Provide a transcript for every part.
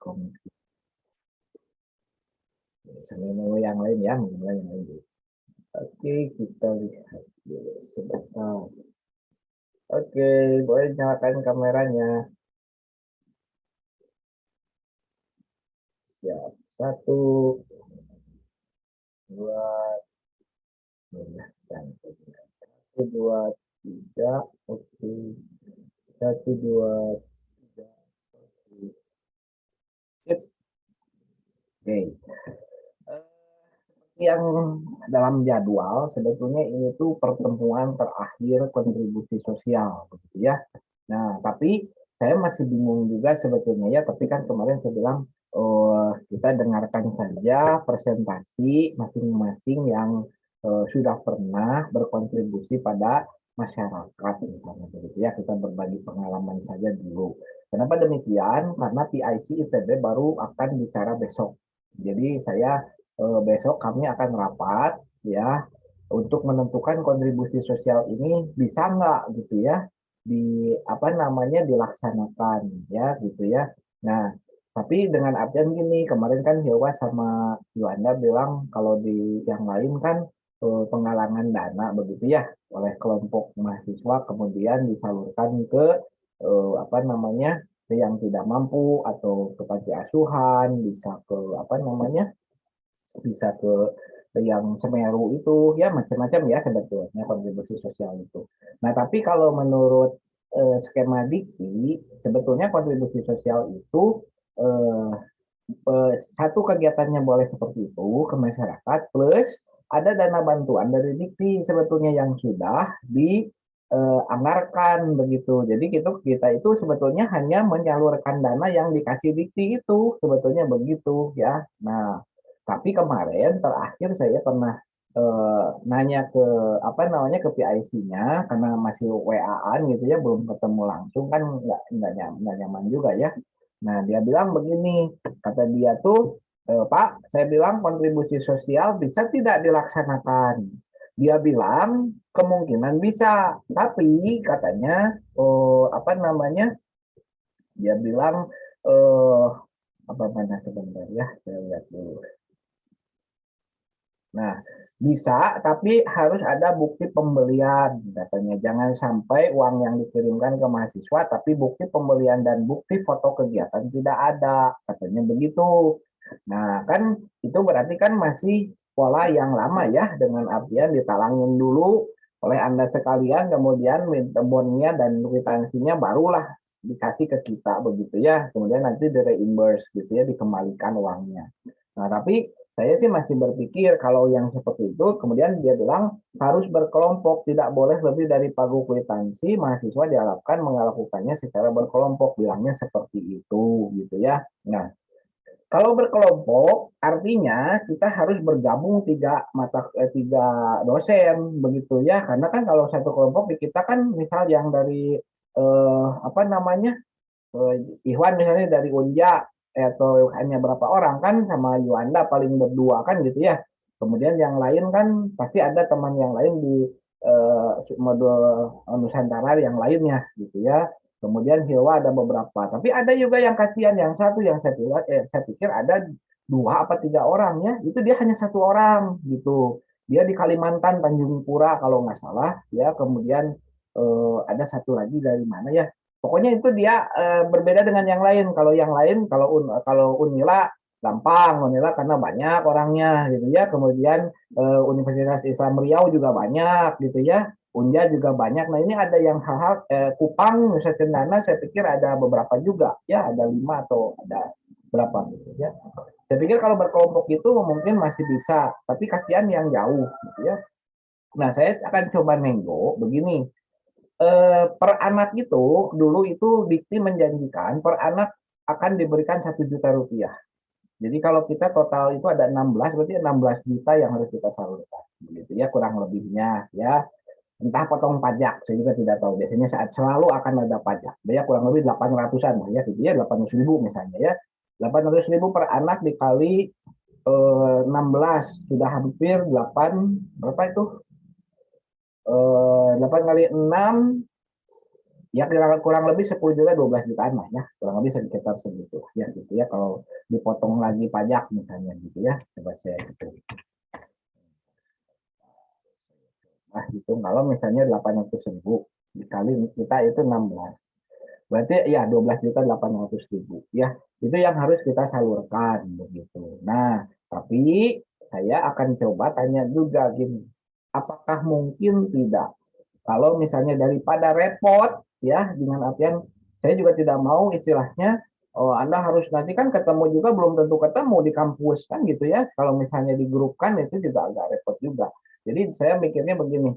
komisi. Sambil nunggu yang lain ya, mulai yang lain dulu. Oke, kita lihat dulu sebentar. Oke, boleh nyalakan kameranya. Siap. 1, 2, 1, 2, 3. Oke. 1, 2, 3. Sip. Oke. Yang dalam jadwal sebetulnya ini tuh pertemuan terakhir kontribusi sosial, gitu ya. Nah, tapi saya masih bingung juga sebetulnya ya, tapi kan kemarin saya bilang kita dengarkan saja presentasi masing-masing yang sudah pernah berkontribusi pada masyarakat misalnya begitu ya, kita berbagi pengalaman saja dulu. Kenapa demikian? Karena PIC ITB baru akan bicara besok. Jadi saya besok kami akan rapat ya untuk menentukan kontribusi sosial ini bisa nggak gitu ya di apa namanya dilaksanakan ya gitu ya. Nah, tapi dengan artian gini, kemarin kan Hilwa sama Yuanda bilang kalau di yang lain kan penggalangan dana begitu ya oleh kelompok mahasiswa kemudian disalurkan ke apa namanya ke yang tidak mampu atau ke panti asuhan, bisa ke apa namanya bisa ke yang Semeru itu ya macam-macam ya sebetulnya kontribusi sosial itu. Nah tapi kalau menurut skema Dikti sebetulnya kontribusi sosial itu eh, satu kegiatannya boleh seperti itu ke masyarakat plus ada dana bantuan dari Dikti sebetulnya yang sudah dianggarkan begitu. Jadi kita itu sebetulnya hanya menyalurkan dana yang dikasih Dikti itu sebetulnya begitu ya. Nah, tapi kemarin terakhir saya pernah nanya ke apa namanya ke PIC-nya karena masih WA-an gitu ya belum ketemu langsung kan nggak nyaman juga ya. Nah dia bilang begini kata dia tuh Pak saya bilang kontribusi sosial bisa tidak dilaksanakan. Dia bilang kemungkinan bisa tapi katanya apa namanya dia bilang apa mana sebentar ya saya lihat dulu. Nah, bisa, tapi harus ada bukti pembelian, katanya. Jangan sampai uang yang dikirimkan ke mahasiswa, tapi bukti pembelian dan bukti foto kegiatan tidak ada, katanya begitu. Nah, kan itu berarti kan masih pola yang lama ya, dengan artian ditalangin dulu oleh Anda sekalian, kemudian bonnya dan kwitansinya barulah dikasih ke kita begitu ya. Kemudian nanti di reimburse gitu ya, dikembalikan uangnya. Nah, tapi saya sih masih berpikir kalau yang seperti itu, kemudian dia bilang harus berkelompok, tidak boleh lebih dari pagu kwitansi, mahasiswa diharapkan melakukannya secara berkelompok, bilangnya seperti itu, gitu ya. Nah, kalau berkelompok, artinya kita harus bergabung tiga dosen, begitu ya, karena kan kalau satu kelompok di kita kan, misal yang dari apa namanya Ikhwan misalnya dari Unja atau hanya berapa orang kan sama Yuanda paling berdua kan gitu ya. Kemudian yang lain kan pasti ada teman yang lain di modul Nusantara yang lainnya gitu ya. Kemudian Hilwa ada beberapa, tapi ada juga yang kasihan yang satu yang saya pikir ada dua apa tiga orang ya, itu dia hanya satu orang gitu. Dia di Kalimantan Tanjung Pura kalau nggak salah ya. Kemudian ada satu lagi dari mana ya, pokoknya itu dia berbeda dengan yang lain. Kalau yang lain, kalau Unila gampang, Unila karena banyak orangnya gitu ya. Kemudian Universitas Islam Riau juga banyak gitu ya. Unja juga banyak. Nah ini ada yang hal-hal Kupang, Nusa Cendana, saya pikir ada beberapa juga ya, ada 5 atau ada berapa gitu ya. Saya pikir kalau berkelompok itu mungkin masih bisa, tapi kasihan yang jauh gitu ya. Nah saya akan coba nego begini, per anak itu dulu itu Dikti menjanjikan per anak akan diberikan 1 juta rupiah. Jadi kalau kita total itu ada 16, berarti 16 juta yang harus kita salurkan. Begitu ya kurang lebihnya ya. Entah potong pajak, saya juga tidak tahu. Biasanya saat selalu akan ada pajak. Ya kurang lebih 800-an ya gitu ya, 800.000 misalnya ya. 800.000 per anak dikali 16 sudah hampir 8 berapa itu? 8 kali 6 Ya kurang lebih 10 juta 12 jutaan lah ya, kurang lebih sekitar segitu ya gitu ya, kalau dipotong lagi pajak misalnya gitu ya. Coba saya hitung. Nah, hitung kalau misalnya 800.000 dikali kita itu 16. Berarti ya 12.800.000 ya. Itu yang harus kita salurkan begitu. Nah, tapi saya akan coba tanya juga gini. Apakah mungkin tidak kalau misalnya daripada repot ya, dengan artian saya juga tidak mau istilahnya, oh, Anda harus nanti kan ketemu juga belum tentu ketemu di kampus kan gitu ya. Kalau misalnya di grup kan itu juga agak repot juga. Jadi saya mikirnya begini,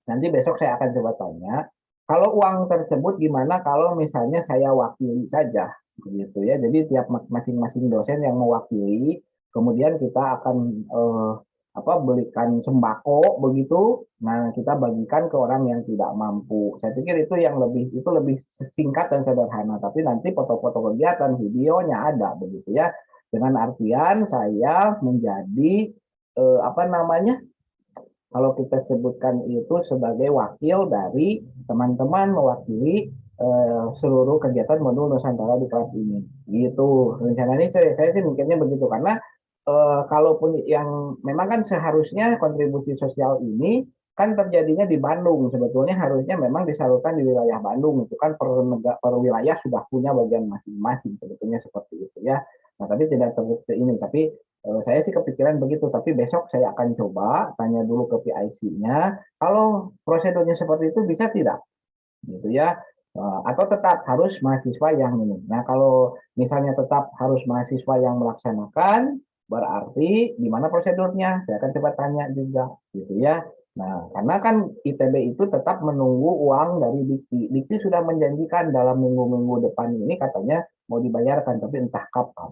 nanti besok saya akan coba tanya, kalau uang tersebut gimana kalau misalnya saya wakili saja, begitu ya. Jadi tiap masing-masing dosen yang mewakili, kemudian kita akan belikan sembako begitu. Nah, kita bagikan ke orang yang tidak mampu. Saya pikir itu lebih singkat dan sederhana. Tapi nanti foto-foto kegiatan, videonya ada begitu ya. Dengan artian saya menjadi apa namanya? Kalau kita sebutkan itu sebagai wakil dari teman-teman mewakili seluruh kegiatan modul Nusantara di kelas ini. Gitu. Rencananya saya sih mikirnya begitu karena kalaupun yang memang kan seharusnya kontribusi sosial ini kan terjadinya di Bandung. Sebetulnya harusnya memang disalurkan di wilayah Bandung. Itu kan per wilayah sudah punya bagian masing-masing. Sebetulnya seperti itu ya. Nah, tapi tidak terbukti ini. Tapi saya sih kepikiran begitu, tapi besok saya akan coba tanya dulu ke PIC-nya, kalau prosedurnya seperti itu bisa tidak, gitu ya, atau tetap harus mahasiswa yang ini. Nah, kalau misalnya tetap harus mahasiswa yang melaksanakan, berarti gimana prosedurnya? Saya akan coba tanya juga, gitu ya. Nah, karena kan ITB itu tetap menunggu uang dari Dikti. Dikti sudah menjanjikan dalam minggu-minggu depan ini katanya mau dibayarkan, tapi entah kapan,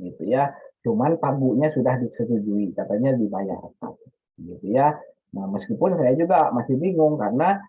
gitu ya. Cuman pagunya sudah disetujui, katanya dibayarkan, gitu ya. Nah, meskipun saya juga masih bingung karena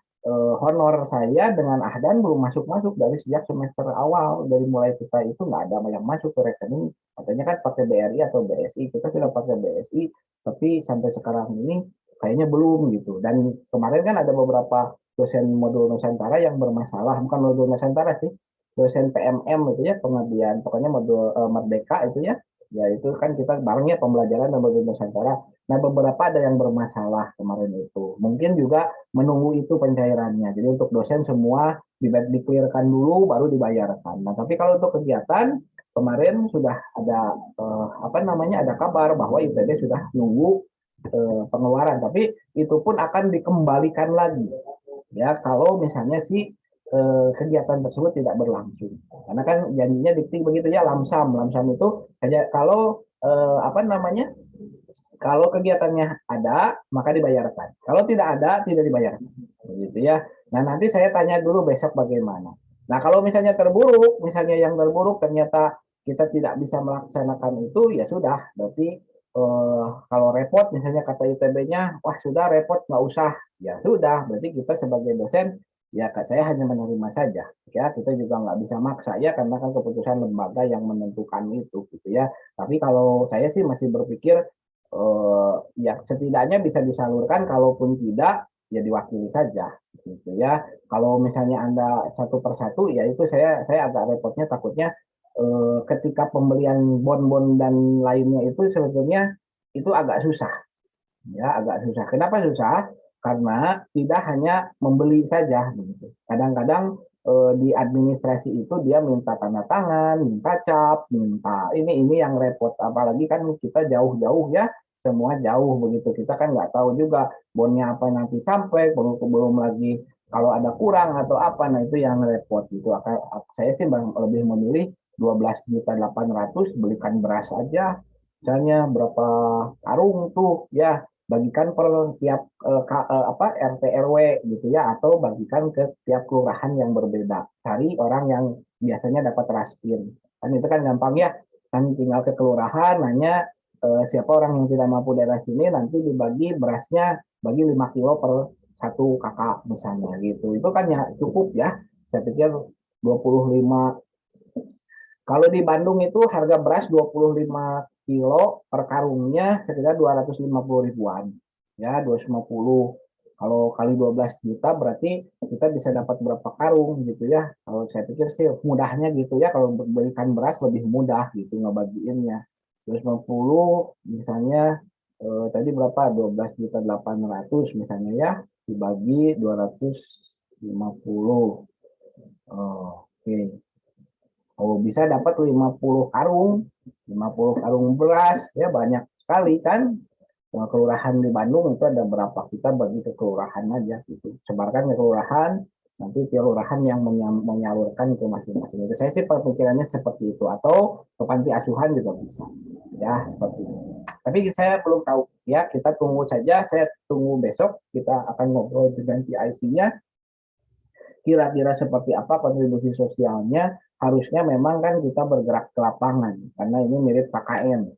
honor saya dengan Ahdan belum masuk-masuk dari sejak semester awal. Dari mulai kita itu nggak ada yang masuk ke rekening. Katanya kan pakai BRI atau BSI. Kita sudah pakai BSI, tapi sampai sekarang ini kayaknya belum gitu. Dan kemarin kan ada beberapa dosen modul Nusantara yang bermasalah. Bukan modul Nusantara sih, dosen PMM itu ya, pengabdian. Pokoknya modul Merdeka itu ya. Ya itu kan kita barengnya pembelajaran dan modul Nusantara. Nah, beberapa ada yang bermasalah kemarin itu. Mungkin juga menunggu itu pencairannya. Jadi untuk dosen semua diklirkan dulu baru dibayarkan. Nah, tapi kalau untuk kegiatan kemarin sudah ada ada kabar bahwa ITB sudah nunggu pengeluaran, tapi itu pun akan dikembalikan lagi ya kalau misalnya si kegiatan tersebut tidak berlangsung. Karena kan janjinya dikti begitu ya, lamsam. Lamsam itu kalau kalau kegiatannya ada, maka dibayarkan. Kalau tidak ada, tidak dibayarkan. Begitu ya. Nah, nanti saya tanya dulu besok bagaimana. Nah, kalau misalnya yang terburuk ternyata kita tidak bisa melaksanakan itu, ya sudah. Berarti kalau repot, misalnya kata ITB-nya, wah sudah repot, nggak usah. Ya sudah, berarti kita sebagai dosen, ya saya hanya menerima saja. Ya, kita juga nggak bisa maksa ya, karena kan keputusan lembaga yang menentukan itu, gitu ya. Tapi kalau saya sih masih berpikir ya setidaknya bisa disalurkan, kalaupun tidak ya diwakili saja gitu ya. Kalau misalnya Anda satu persatu ya itu saya agak repotnya, takutnya ketika pembelian bon-bon dan lainnya itu sebetulnya itu agak susah ya, agak susah. Kenapa susah? Karena tidak hanya membeli saja begitu. Kadang-kadang di administrasi itu dia minta tanda tangan, minta cap, minta ini yang repot. Apalagi kan kita jauh-jauh ya, semua jauh begitu. Kita kan nggak tahu juga bonnya apa nanti sampai, belum belum lagi kalau ada kurang atau apa, nah itu yang repot gitu. Saya sih lebih memilih 12.800.000 belikan beras aja, misalnya berapa karung tuh ya, bagikan per tiap RT RW gitu ya, atau bagikan ke tiap kelurahan yang berbeda. Cari orang yang biasanya dapat raskin. Kan itu kan gampang ya. Kan tinggal ke kelurahan nanya siapa orang yang tidak mampu daerah sini, nanti dibagi berasnya, bagi 5 kilo per satu kakak misalnya gitu. Itu kan ya cukup ya. Saya pikir 25. Kalau di Bandung itu harga beras 25 kilo per karungnya sekitar 250 ribuan. Ya, 250. Kalau kali 12 juta berarti kita bisa dapat berapa karung gitu ya. Kalau saya pikir sih mudahnya gitu ya, kalau berikan beras lebih mudah gitu ngebagiinnya. 250 misalnya tadi berapa? 12.800.000 misalnya ya, dibagi 250. Oh, oke. Oh, bisa dapat 50 karung, 50 karung beras, ya banyak sekali kan. Kelurahan di Bandung itu ada berapa, kita bagi ke kelurahan aja gitu. Sebarkan ke kelurahan, nanti tiap kelurahan yang menyalurkan ke masing-masing. Itu saya sih pemikirannya seperti itu, atau ke panti asuhan juga bisa. Ya, seperti itu. Tapi saya belum tahu ya, kita tunggu saja, saya tunggu besok kita akan ngobrol dengan PIC-nya kira-kira seperti apa kontribusi sosialnya. Harusnya memang kan kita bergerak ke lapangan karena ini mirip KKN.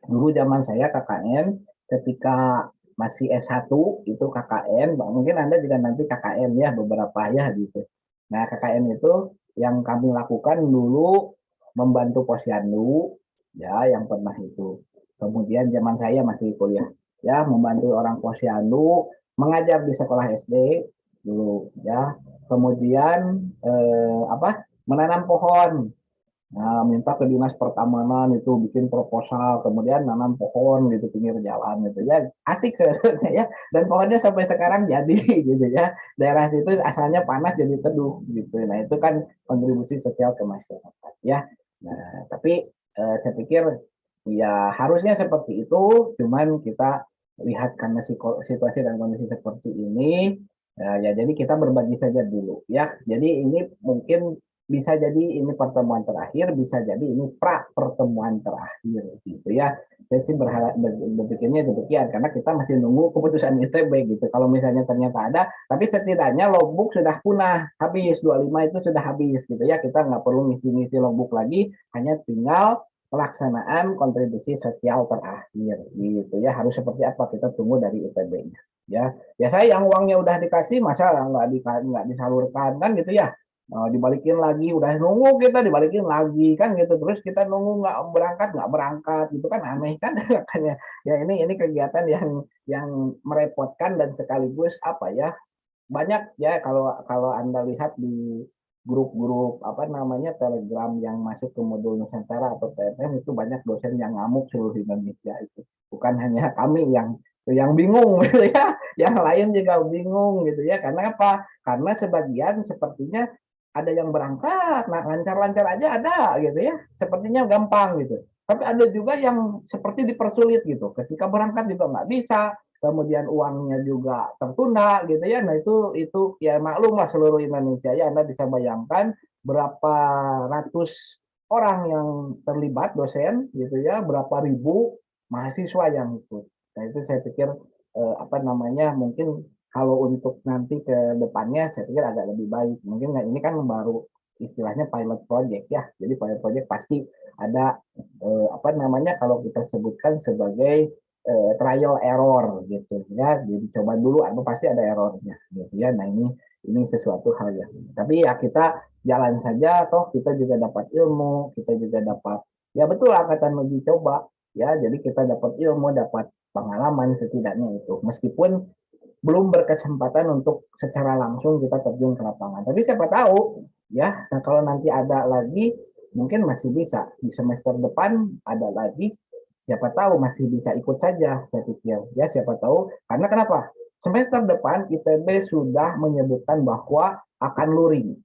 Dulu zaman saya KKN ketika masih S1 itu KKN, mungkin Anda juga nanti KKN ya beberapa ya gitu. Nah, KKN itu yang kami lakukan dulu membantu posyandu ya yang pernah itu. Kemudian zaman saya masih kuliah ya membantu orang posyandu mengajar di sekolah SD dulu ya. Kemudian apa? Menanam pohon. Nah, minta ke dinas pertamanan itu bikin proposal, kemudian nanam pohon gitu pinggir jalan gitu ya, asik sebenarnya ya. Dan pohonnya sampai sekarang jadi gitu ya. Daerah situ asalnya panas jadi teduh gitu. Nah itu kan kontribusi sosial ke masyarakat ya. Nah tapi saya pikir ya harusnya seperti itu. Cuman kita lihat karena situasi dan kondisi seperti ini, ya jadi kita berbagi saja dulu ya. Jadi ini mungkin bisa jadi ini pertemuan terakhir, bisa jadi ini pra pertemuan terakhir gitu ya. Saya sih berharap berpikirnya demikian karena kita masih nunggu keputusan ITB gitu. Kalau misalnya ternyata ada, tapi setidaknya logbook sudah punah, habis 25 itu sudah habis gitu ya. Kita nggak perlu ngisi-ngisi logbook lagi, hanya tinggal pelaksanaan kontribusi sosial terakhir gitu ya. Harus seperti apa kita tunggu dari ITB-nya ya. Ya saya yang uangnya udah dikasih masa nggak disalurkan kan gitu ya. Dibalikin lagi, udah nunggu kita dibalikin lagi kan gitu, terus kita nunggu nggak berangkat gitu kan aneh kan. Makanya ya ini kegiatan yang merepotkan dan sekaligus apa ya, banyak ya kalau kalau Anda lihat di grup-grup apa namanya Telegram yang masuk ke modul Nusantara atau TMM, itu banyak dosen yang ngamuk seluruh Indonesia itu, bukan hanya kami yang bingung gitu ya, yang lain juga bingung gitu ya. Karena apa? Karena sebagian sepertinya ada yang berangkat, nah lancar-lancar aja ada gitu ya, sepertinya gampang gitu. Tapi ada juga yang seperti dipersulit gitu, ketika berangkat juga nggak bisa, kemudian uangnya juga tertunda gitu ya. Nah itu ya maklum lah seluruh Indonesia ya, Anda bisa bayangkan berapa ratus orang yang terlibat dosen gitu ya, berapa ribu mahasiswa yang ikut. Nah itu saya pikir apa namanya, mungkin kalau untuk nanti ke depannya saya pikir agak lebih baik. Mungkin ini kan baru istilahnya pilot project ya. Jadi pilot project pasti ada apa namanya kalau kita sebutkan sebagai trial error gitu ya. Jadi coba dulu apa pasti ada errornya gitu ya. Nah ini sesuatu hal yang. Tapi ya kita jalan saja, toh kita juga dapat ilmu, kita juga dapat ya betul angkatan uji coba ya. Jadi kita dapat ilmu, dapat pengalaman setidaknya itu. Meskipun belum berkesempatan untuk secara langsung kita terjun ke lapangan. Tapi siapa tahu ya, nah kalau nanti ada lagi mungkin masih bisa di semester depan ada lagi, siapa tahu masih bisa ikut saja saya pikir ya. Siapa tahu karena kenapa? Semester depan ITB sudah menyebutkan bahwa akan luring.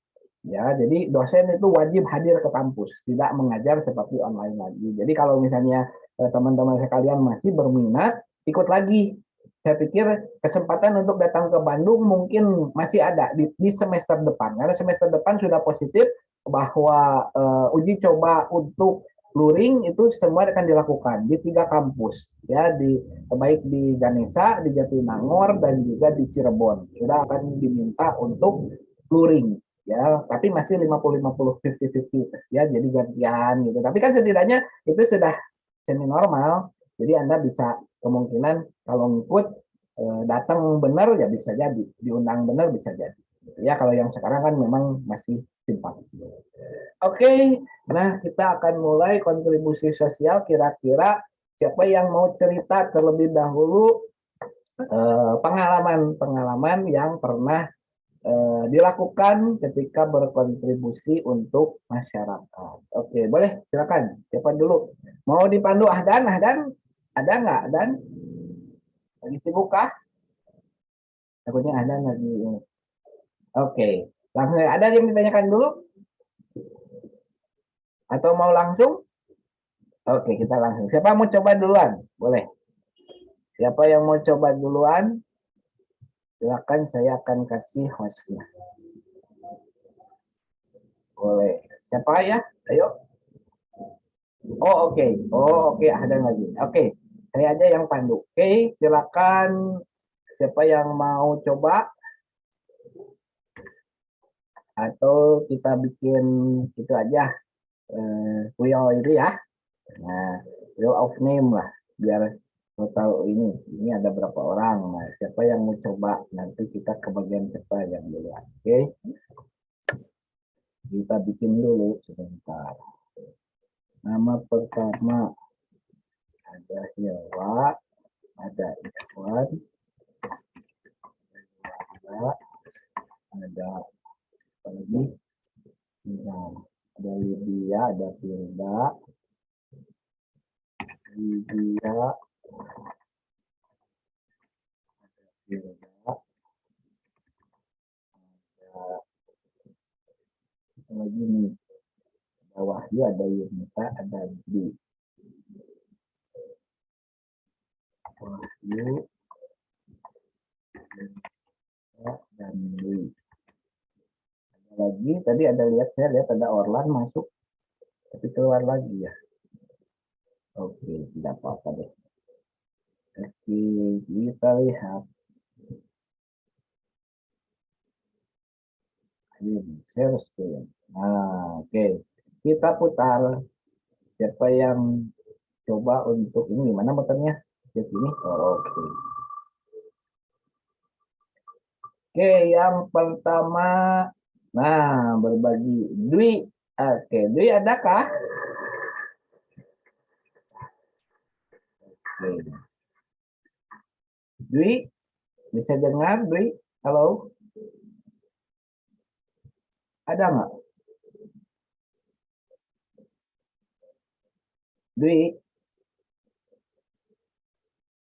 Ya, jadi dosen itu wajib hadir ke kampus, tidak mengajar seperti online lagi. Jadi kalau misalnya teman-teman sekalian masih berminat, ikut lagi. Saya pikir kesempatan untuk datang ke Bandung mungkin masih ada di semester depan. Karena semester depan sudah positif bahwa uji coba untuk luring itu semua akan dilakukan di 3 kampus ya, baik di Ganesha, di Jatinangor dan juga di Cirebon. Sudah akan diminta untuk luring ya, tapi masih 50-50, 50-50 ya, jadi gantian gitu. Tapi kan setidaknya itu sudah semi normal, jadi Anda bisa kemungkinan kalau ngikut datang benar ya bisa jadi, diundang benar bisa jadi ya. Kalau yang sekarang kan memang masih simpang. Oke, nah kita akan mulai kontribusi sosial. Kira-kira siapa yang mau cerita terlebih dahulu pengalaman-pengalaman yang pernah dilakukan ketika berkontribusi untuk masyarakat. Oke, boleh silakan. Siapa dulu? Mau dipandu Ahdan? Ahdan ada nggak? Dan lagi sibuk kah? Takutnya Ahdan lagi. Oke, langsung ada yang ditanyakan dulu atau mau langsung? Oke, kita langsung. Siapa mau coba duluan? Boleh. Siapa yang mau coba duluan? Silakan, saya akan kasih hostnya. Boleh. Siapa ya? Ayo. Oh, oke. Oh, oke, ada lagi. Oke. Saya aja yang pandu. Oke, silakan. Siapa yang mau coba? Atau kita bikin itu aja. Wheel itu ya. Nah, wheel of name lah. Biar tahu ini ada berapa orang. Nah, siapa yang mau coba? Nanti kita ke bagian siapa yang duluan. Oke. Kita bikin dulu sebentar. Nama pertama ada Hilwa, ada Ikhwan, ada apa lagi? Nah, ada Lydia, ada Firda, Lydia, Firda, ada apa lagi nih? Ada Wahyu, ada Yunita, ada Dwi. Wahyu, dan Dwi. Ada lagi, tadi ada saya lihat ada Orlan masuk, tapi keluar lagi ya. Oke, tidak apa-apa deh. Oke, kita lihat. Share screen. Nah, oke. Kita putar. Siapa yang coba untuk ini? Mana motornya? Di sini. Oh, oke. Oke, yang pertama. Nah, berbagi. Dwi. Oke, Dwi adakah? Oke. Dwi, bisa dengar Dwi? Halo? Ada nggak? Dwi?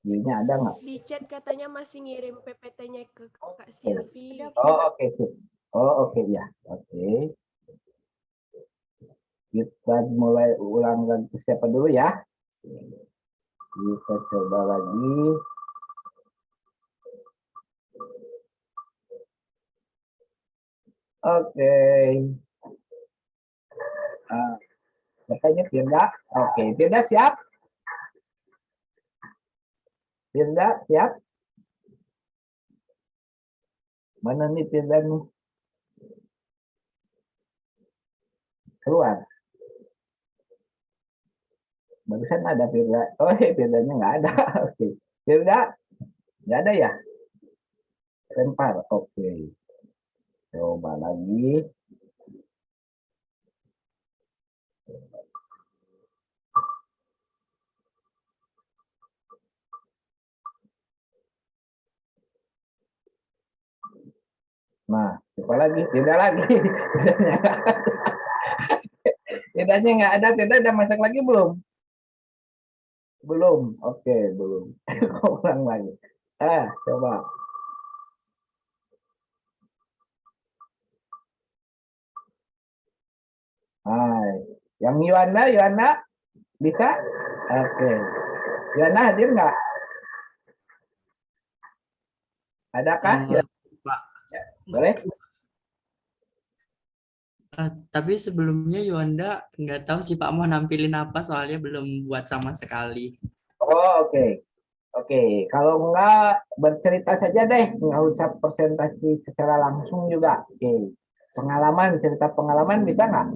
Dwi-nya ada nggak? Di chat katanya masih ngirim PPT-nya ke Kak Silvi. Oh, oke sih. Oh, oke ya. Oke. Kita mulai ulang lagi siapa dulu ya? Kita coba lagi. Oke. Siapanya Firda? Oke, Firda siap? Firda siap? Mana nih Firda nih? Keluar. Barusan ada Firda. Oh, Firdanya nggak ada. Oke. Firda? Nggak ada ya? Lempar. Oke. Coba lagi. Nah, coba lagi. Firda lagi. Firdanya nggak ada. Firda udah masak lagi belum? Belum. Oke, belum. Ulang lagi. Coba. Hai. Yang Yuanda bisa? Oke. Yuanda hadir nggak? Adakah? Pak. Ya, boleh? Tapi sebelumnya Yuanda nggak tahu sih Pak mau nampilin apa soalnya belum buat sama sekali. Oh, oke. Oke, kalau enggak bercerita saja deh, nggak usah presentasi secara langsung juga. Oke, pengalaman, cerita pengalaman bisa nggak?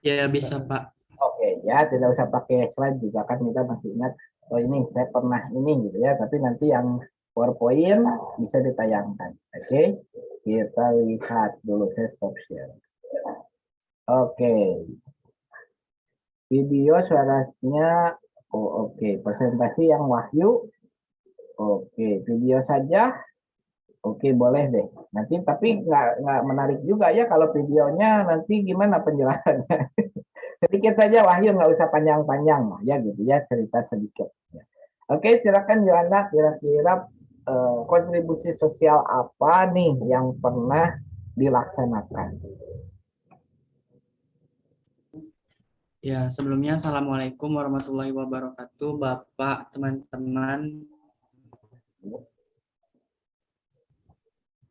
Ya bisa Pak. Oke, ya tidak usah pakai slide juga kan kita masih ingat. Oh ini saya pernah ini gitu ya, tapi nanti yang PowerPoint bisa ditayangkan. Oke, kita lihat dulu saya stop share. Oke, video suaranya. Oh oke, presentasi yang Wahyu. Oke, video saja. Oke, boleh deh. Nanti tapi nggak menarik juga ya kalau videonya nanti gimana penjelasannya. Sedikit saja Wahyu, nggak usah panjang-panjang lah ya gitu ya, cerita sedikit. Ya. Oke, silakan Yohana, kira-kira kontribusi sosial apa nih yang pernah dilaksanakan? Ya, sebelumnya Assalamualaikum warahmatullahi wabarakatuh, Bapak, teman-teman.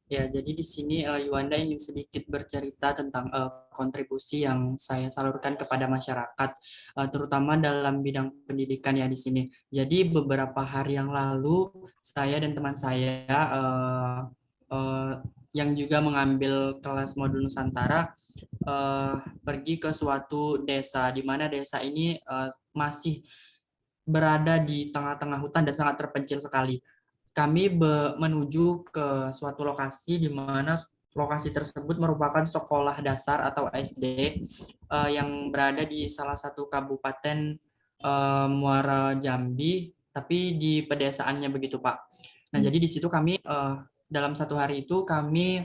Ya, jadi di sini Yuanda ingin sedikit bercerita tentang kontribusi yang saya salurkan kepada masyarakat, terutama dalam bidang pendidikan ya di sini. Jadi beberapa hari yang lalu, saya dan teman saya eh, yang juga mengambil kelas modul Nusantara pergi ke suatu desa, di mana desa ini masih berada di tengah-tengah hutan dan sangat terpencil sekali. Kami menuju ke suatu lokasi di mana lokasi tersebut merupakan sekolah dasar atau SD yang berada di salah satu kabupaten Muara Jambi, tapi di pedesaannya begitu, Pak. Nah, jadi di situ kami dalam satu hari itu kami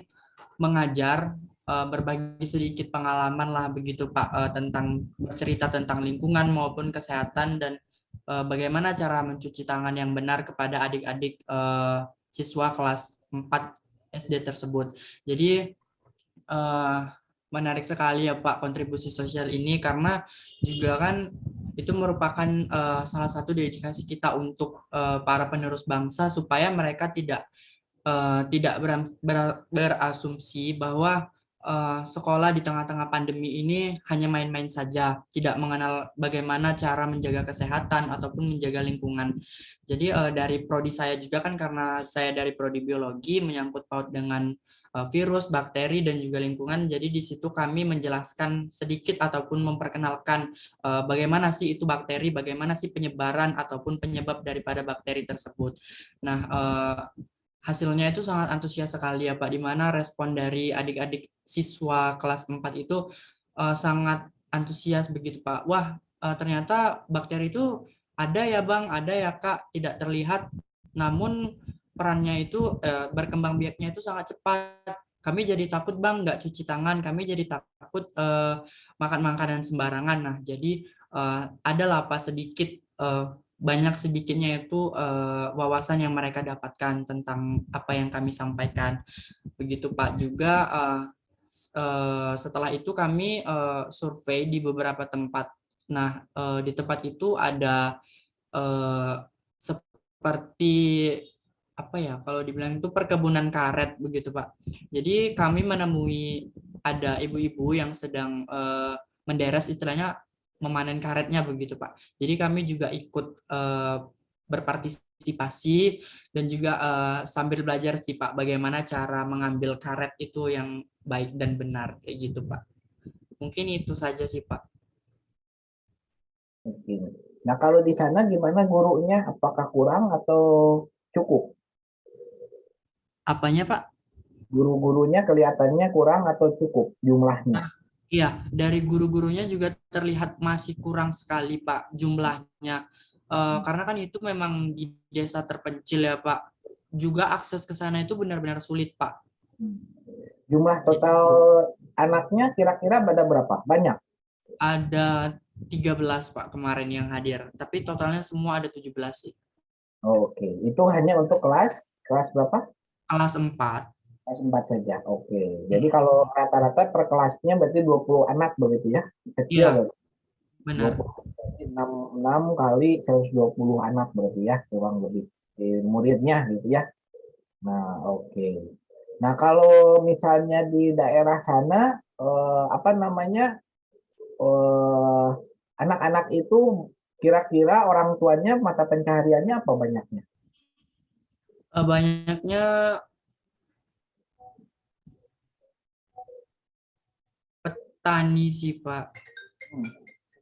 mengajar berbagi sedikit pengalaman lah begitu Pak tentang bercerita tentang lingkungan maupun kesehatan dan bagaimana cara mencuci tangan yang benar kepada adik-adik siswa kelas 4 SD tersebut. Jadi menarik sekali ya Pak kontribusi sosial ini karena juga kan itu merupakan salah satu dedikasi kita untuk para penerus bangsa supaya mereka tidak berasumsi bahwa sekolah di tengah-tengah pandemi ini hanya main-main saja, tidak mengenal bagaimana cara menjaga kesehatan ataupun menjaga lingkungan. Jadi dari prodi saya juga kan karena saya dari prodi biologi menyangkut paut dengan virus, bakteri dan juga lingkungan. Jadi di situ kami menjelaskan sedikit ataupun memperkenalkan bagaimana sih itu bakteri, bagaimana sih penyebaran ataupun penyebab daripada bakteri tersebut. Nah, hasilnya itu sangat antusias sekali ya Pak, di mana respon dari adik-adik siswa kelas 4 itu sangat antusias begitu Pak. Wah, ternyata bakteri itu ada ya Bang, ada ya Kak, tidak terlihat, namun perannya itu berkembang biaknya itu sangat cepat. Kami jadi takut Bang, nggak cuci tangan, kami jadi takut makan makanan sembarangan. Nah, jadi adalah apa sedikit banyak sedikitnya itu wawasan yang mereka dapatkan tentang apa yang kami sampaikan. Begitu Pak. Juga setelah itu kami survei di beberapa tempat. Nah, di tempat itu ada seperti apa ya, kalau dibilang itu perkebunan karet begitu Pak. Jadi kami menemui ada ibu-ibu yang sedang menderes istilahnya memanen karetnya begitu Pak. Jadi kami juga ikut berpartisipasi dan juga sambil belajar sih Pak bagaimana cara mengambil karet itu yang baik dan benar kayak gitu Pak. Mungkin itu saja sih Pak. Oke. Nah, kalau di sana gimana gurunya? Apakah kurang atau cukup? Apanya Pak? Guru-gurunya kelihatannya kurang atau cukup jumlahnya? Nah, iya, dari guru-gurunya juga terlihat masih kurang sekali Pak jumlahnya. Karena kan itu memang di desa terpencil ya Pak. Juga akses ke sana itu benar-benar sulit Pak. Jumlah total Jadi, anaknya kira-kira ada berapa? Banyak? ada 13 Pak kemarin yang hadir, tapi totalnya semua ada 17 sih. Oke, itu hanya untuk kelas berapa? Kelas 4. Kelas 4 saja. Oke. Jadi kalau rata-rata per kelasnya berarti 20 anak begitu ya? Kecil Iya, berarti. benar. 20, berarti 6 kali 120 anak berarti ya, kurang lebih. Muridnya gitu ya. Nah, oke. Nah, kalau misalnya di daerah sana, apa namanya, eh, anak-anak itu kira-kira orang tuanya mata pencahariannya apa banyaknya? Banyaknya petani sih Pak.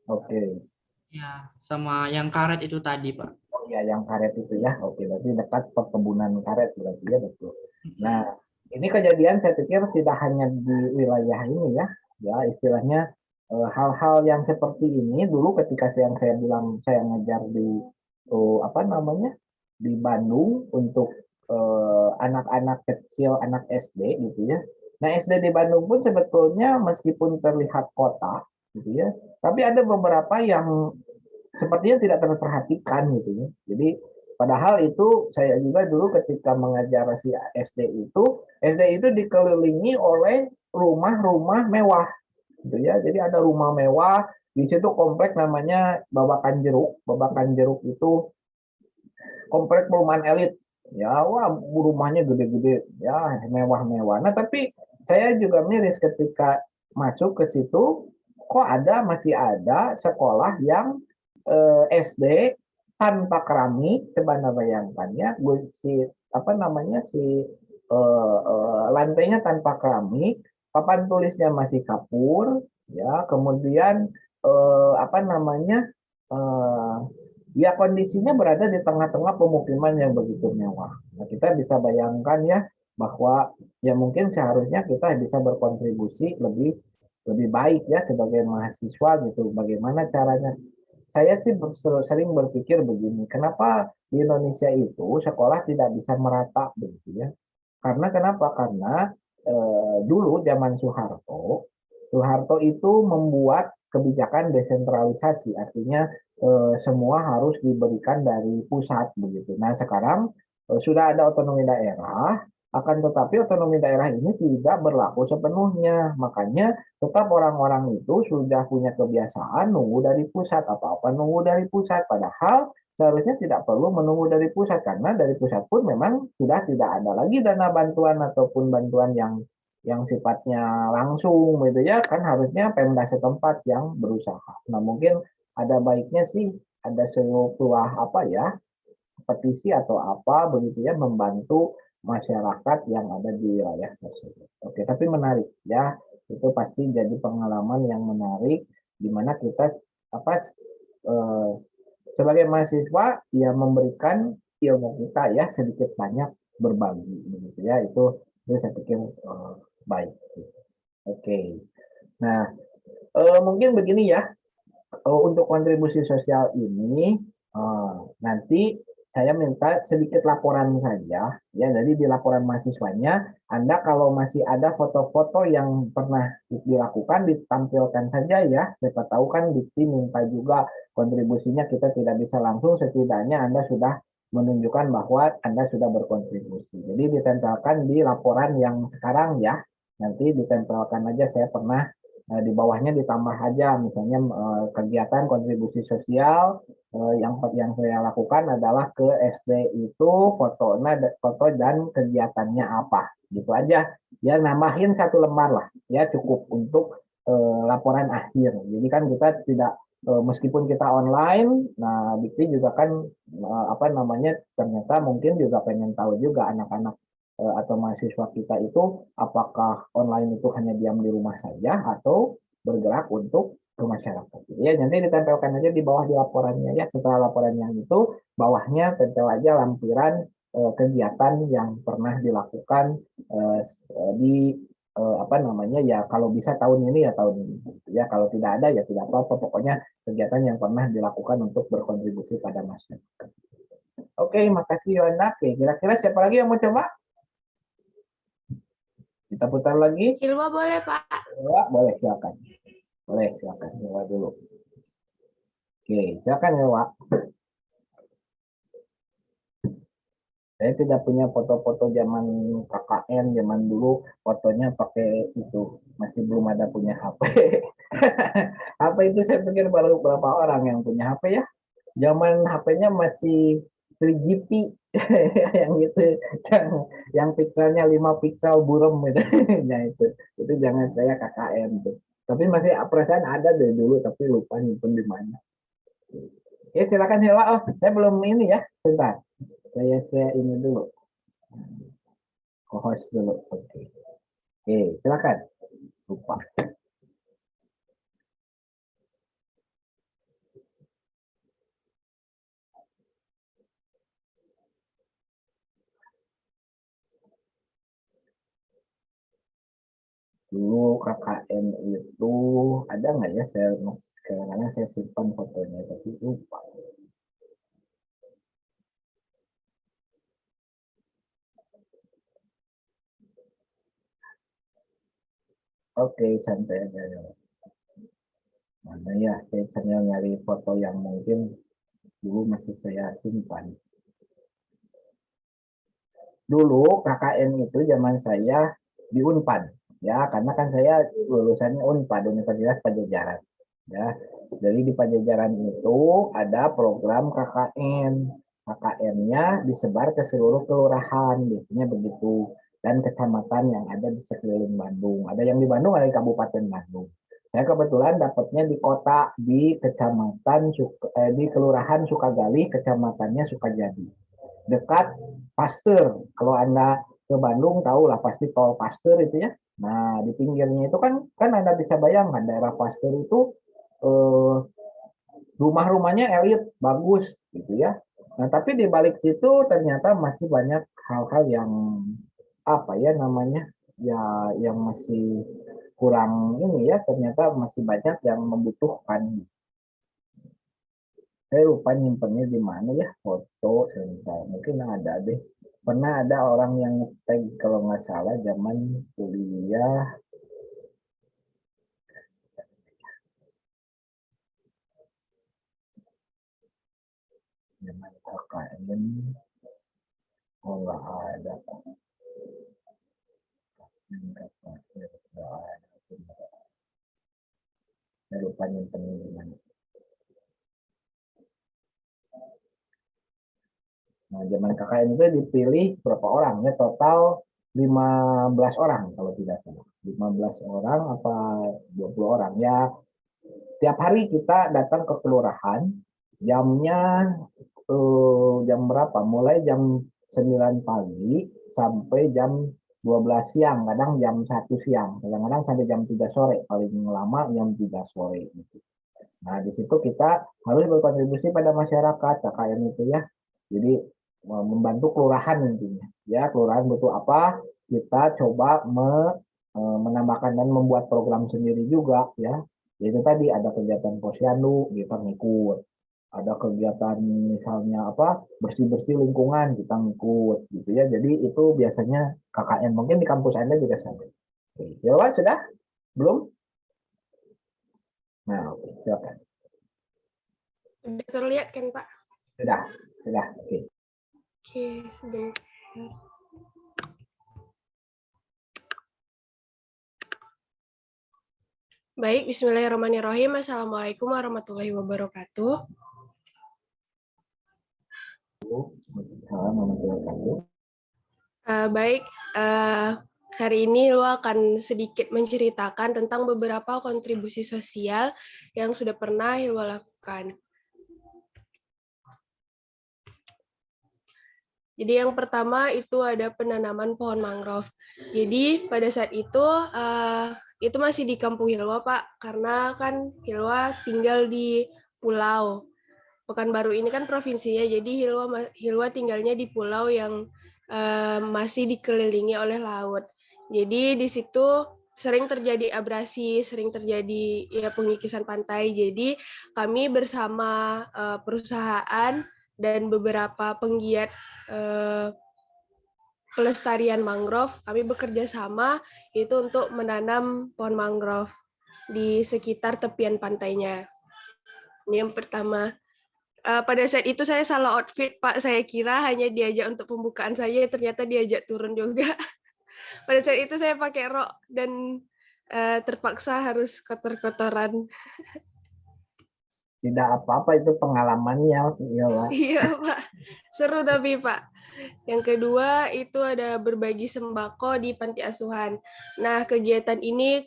Oke. Ya, sama yang karet itu tadi Pak. Oh ya, yang karet itu ya. Oke, berarti dekat perkebunan karet berarti ya, betul. Nah, ini kejadian saya pikir tidak hanya di wilayah ini ya. Ya, istilahnya hal-hal yang seperti ini dulu ketika saya bilang saya ngajar di apa namanya di Bandung untuk anak-anak kecil, anak SD gitu ya. Nah, SD di Bandung pun sebetulnya meskipun terlihat kota gitu ya, tapi ada beberapa yang sepertinya tidak terperhatikan gitu ya. Jadi padahal itu saya juga dulu ketika mengajar si SD itu dikelilingi oleh rumah-rumah mewah gitu ya. Jadi ada rumah mewah, di situ komplek namanya Babakan Jeruk. Babakan Jeruk itu komplek perumahan elit. Ya, wah rumahnya gede-gede, ya mewah-mewah. Nah, tapi saya juga miris ketika masuk ke situ, kok masih ada sekolah yang SD tanpa keramik. Coba Anda bayangkan ya, si apa namanya si lantainya tanpa keramik, papan tulisnya masih kapur, ya, kemudian apa namanya eh, ya kondisinya berada di tengah-tengah pemukiman yang begitu mewah. Nah, kita bisa bayangkan ya bahwa ya mungkin seharusnya kita bisa berkontribusi lebih lebih baik ya sebagai mahasiswa gitu. Bagaimana caranya? Saya sih sering berpikir begini, kenapa di Indonesia itu sekolah tidak bisa merata begitu ya? Karena kenapa? Karena dulu zaman Soeharto, Soeharto itu membuat kebijakan desentralisasi, artinya semua harus diberikan dari pusat begitu. Nah, sekarang sudah ada otonomi daerah, akan tetapi otonomi daerah ini tidak berlaku sepenuhnya. Makanya tetap orang-orang itu sudah punya kebiasaan nunggu dari pusat, apa-apa nunggu dari pusat. Padahal seharusnya tidak perlu menunggu dari pusat, karena dari pusat pun memang sudah tidak ada lagi dana bantuan ataupun bantuan yang sifatnya langsung gitu ya, kan harusnya Pemda setempat yang berusaha. Nah, mungkin ada baiknya sih ada sebuah apa ya, petisi atau apa begitu ya, membantu masyarakat yang ada di wilayah tersebut. Oke, tapi menarik ya, itu pasti jadi pengalaman yang menarik di mana kita apa eh, sebagai mahasiswa ya memberikan ilmu kita ya sedikit banyak berbagi begitu ya, itu saya pikir baik. Oke, nah mungkin begini ya, untuk kontribusi sosial ini nanti saya minta sedikit laporan saja ya. Jadi di laporan mahasiswanya Anda kalau masih ada foto-foto yang pernah dilakukan ditampilkan saja ya. Siapa tahu kan Dikti minta juga kontribusinya, kita tidak bisa langsung, setidaknya Anda sudah menunjukkan bahwa Anda sudah berkontribusi. Jadi ditempelkan di laporan yang sekarang ya. Nanti ditempelkan aja saya pernah, di bawahnya ditambah aja misalnya kegiatan kontribusi sosial yang saya lakukan adalah ke SD itu foto dan kegiatannya apa gitu aja ya, nambahin satu lembar lah ya, cukup untuk laporan akhir. Jadi kan kita tidak meskipun kita online, nah Dikti juga kan apa namanya ternyata mungkin juga pengen tahu juga anak-anak atau mahasiswa kita itu apakah online itu hanya diam di rumah saja atau bergerak untuk ke masyarakat. Ya, nanti ditempelkan aja di bawah di laporannya ya. Setelah laporan yang itu, bawahnya tempel aja lampiran kegiatan yang pernah dilakukan di apa namanya ya, kalau bisa tahun ini ya tahun ini. Ya, kalau tidak ada ya tidak apa-apa. Pokoknya kegiatan yang pernah dilakukan untuk berkontribusi pada masyarakat. Oke, makasih Yohana. Oke, kira-kira siapa lagi yang mau coba? Kita putar lagi. Hilwa boleh, Pak. Ya, boleh, silakan. Boleh, silakan. Hilwa dulu. Oke, silakan Hilwa. Saya tidak punya foto-foto zaman KKN, zaman dulu fotonya pakai itu. Masih belum ada punya HP. HP itu saya pikir baru beberapa orang yang punya HP ya. Zaman HP-nya masih 3GP yang gitu, yang pixelnya 5 pixel buram gitu. Nah, itu jangan saya KKN tuh. Tapi masih perasaan ada dari dulu, tapi lupa nyimpen di mana. Ya silakan Hewa. Oh, saya belum ini ya. Bentar. Saya ini dulu. Co-host dulu. Oke. Oke, silakan. Lupa. Dulu KKN itu ada nggak ya? Sekarang saya simpan fotonya, tapi lupa. Oke, santai aja ya. Mana ya, saya sambil nyari foto yang mungkin dulu masih saya simpan. Dulu KKN itu zaman saya di Unpad, ya, karena kan saya lulusannya Unpad, Universitas Padjadjaran. Ya, jadi di Padjadjaran itu ada program KKN. KKN-nya disebar ke seluruh kelurahan, biasanya begitu, dan kecamatan yang ada di sekeliling Bandung. Ada yang di Bandung, ada di Kabupaten Bandung. Saya kebetulan dapatnya di kota, di kecamatan, di kelurahan Sukagali, kecamatannya Sukajadi, dekat Pasteur. Kalau Anda ke Bandung tahu lah pasti tol Pasteur itu ya. Nah, di pinggirnya itu kan Anda bisa bayangkan daerah Pasteur itu eh, rumah-rumahnya elit, bagus gitu ya. Nah, tapi di balik situ ternyata masih banyak hal-hal yang apa ya namanya? Ya yang masih kurang ini ya, ternyata masih banyak yang membutuhkan. Saya lupa nyimpennya di mana ya, foto sebentar, mungkin ada deh. Pernah ada orang yang tag kalau nggak salah zaman kuliah, zaman KKN. Oh nggak ada. Saya lupa nyimpennya di mana. Nah, zaman KKN itu dipilih berapa orang ya, total 15 orang kalau tidak salah. 15 orang apa 20 orang ya. Tiap hari kita datang ke kelurahan, jamnya jam berapa? Mulai jam 9 pagi sampai jam 12 siang, kadang jam 1 siang, kadang-kadang sampai jam 3 sore, paling lama jam 3 sore gitu. Nah, di situ kita harus berkontribusi pada masyarakat, KKN itu ya. Jadi membantu kelurahan intinya. Ya, kelurahan butuh apa, kita coba menambahkan dan membuat program sendiri juga ya. Yaitu tadi ada kegiatan posyandu, kita ngikut. Ada kegiatan misalnya apa, bersih-bersih lingkungan, kita ngikut gitu ya. Jadi itu biasanya KKN. Mungkin di kampus Anda juga sama. Oke, ya Pak, sudah? Belum? Nah, oke, silakan. Sudah terlihat kan, Pak? Sudah, oke. Oke, sebentar. Baik, bismillahirrahmanirrahim. Assalamualaikum warahmatullahi wabarakatuh. Baik, hari ini Lu akan sedikit menceritakan tentang beberapa kontribusi sosial yang sudah pernah Lu lakukan. Jadi yang pertama itu ada penanaman pohon mangrove. Jadi pada saat itu masih di Kampung Hilwa, Pak, karena kan Hilwa tinggal di pulau. Pekanbaru ini kan provinsinya, jadi Hilwa tinggalnya di pulau yang masih dikelilingi oleh laut. Jadi di situ sering terjadi abrasi, sering terjadi ya pengikisan pantai. Jadi kami bersama perusahaan dan beberapa penggiat pelestarian mangrove, kami bekerja sama itu untuk menanam pohon mangrove di sekitar tepian pantainya. Ini yang pertama. Pada saat itu saya salah outfit, Pak. Saya kira hanya diajak untuk pembukaan saja, ternyata diajak turun juga. Pada saat itu saya pakai rok dan terpaksa harus kotor-kotoran. Tidak apa-apa, itu pengalamannya ya Pak. Iya, Pak. Seru tapi, Pak. Yang kedua itu ada berbagi sembako di panti asuhan. Nah, kegiatan ini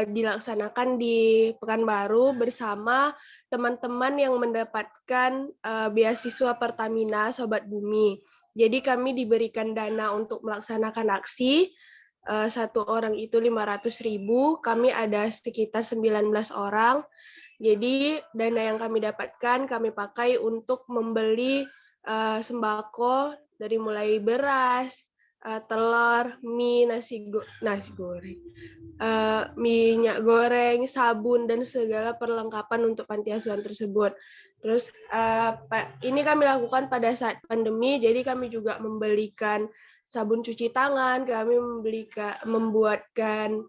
dilaksanakan di Pekanbaru bersama teman-teman yang mendapatkan beasiswa Pertamina Sobat Bumi. Jadi kami diberikan dana untuk melaksanakan aksi. Satu orang itu 500.000, kami ada sekitar 19 orang. Jadi dana yang kami dapatkan kami pakai untuk membeli sembako dari mulai beras, telur, mie, nasi goreng, minyak goreng, sabun, dan segala perlengkapan untuk panti asuhan tersebut. Terus ini kami lakukan pada saat pandemi, jadi kami juga membelikan sabun cuci tangan, kami membuatkan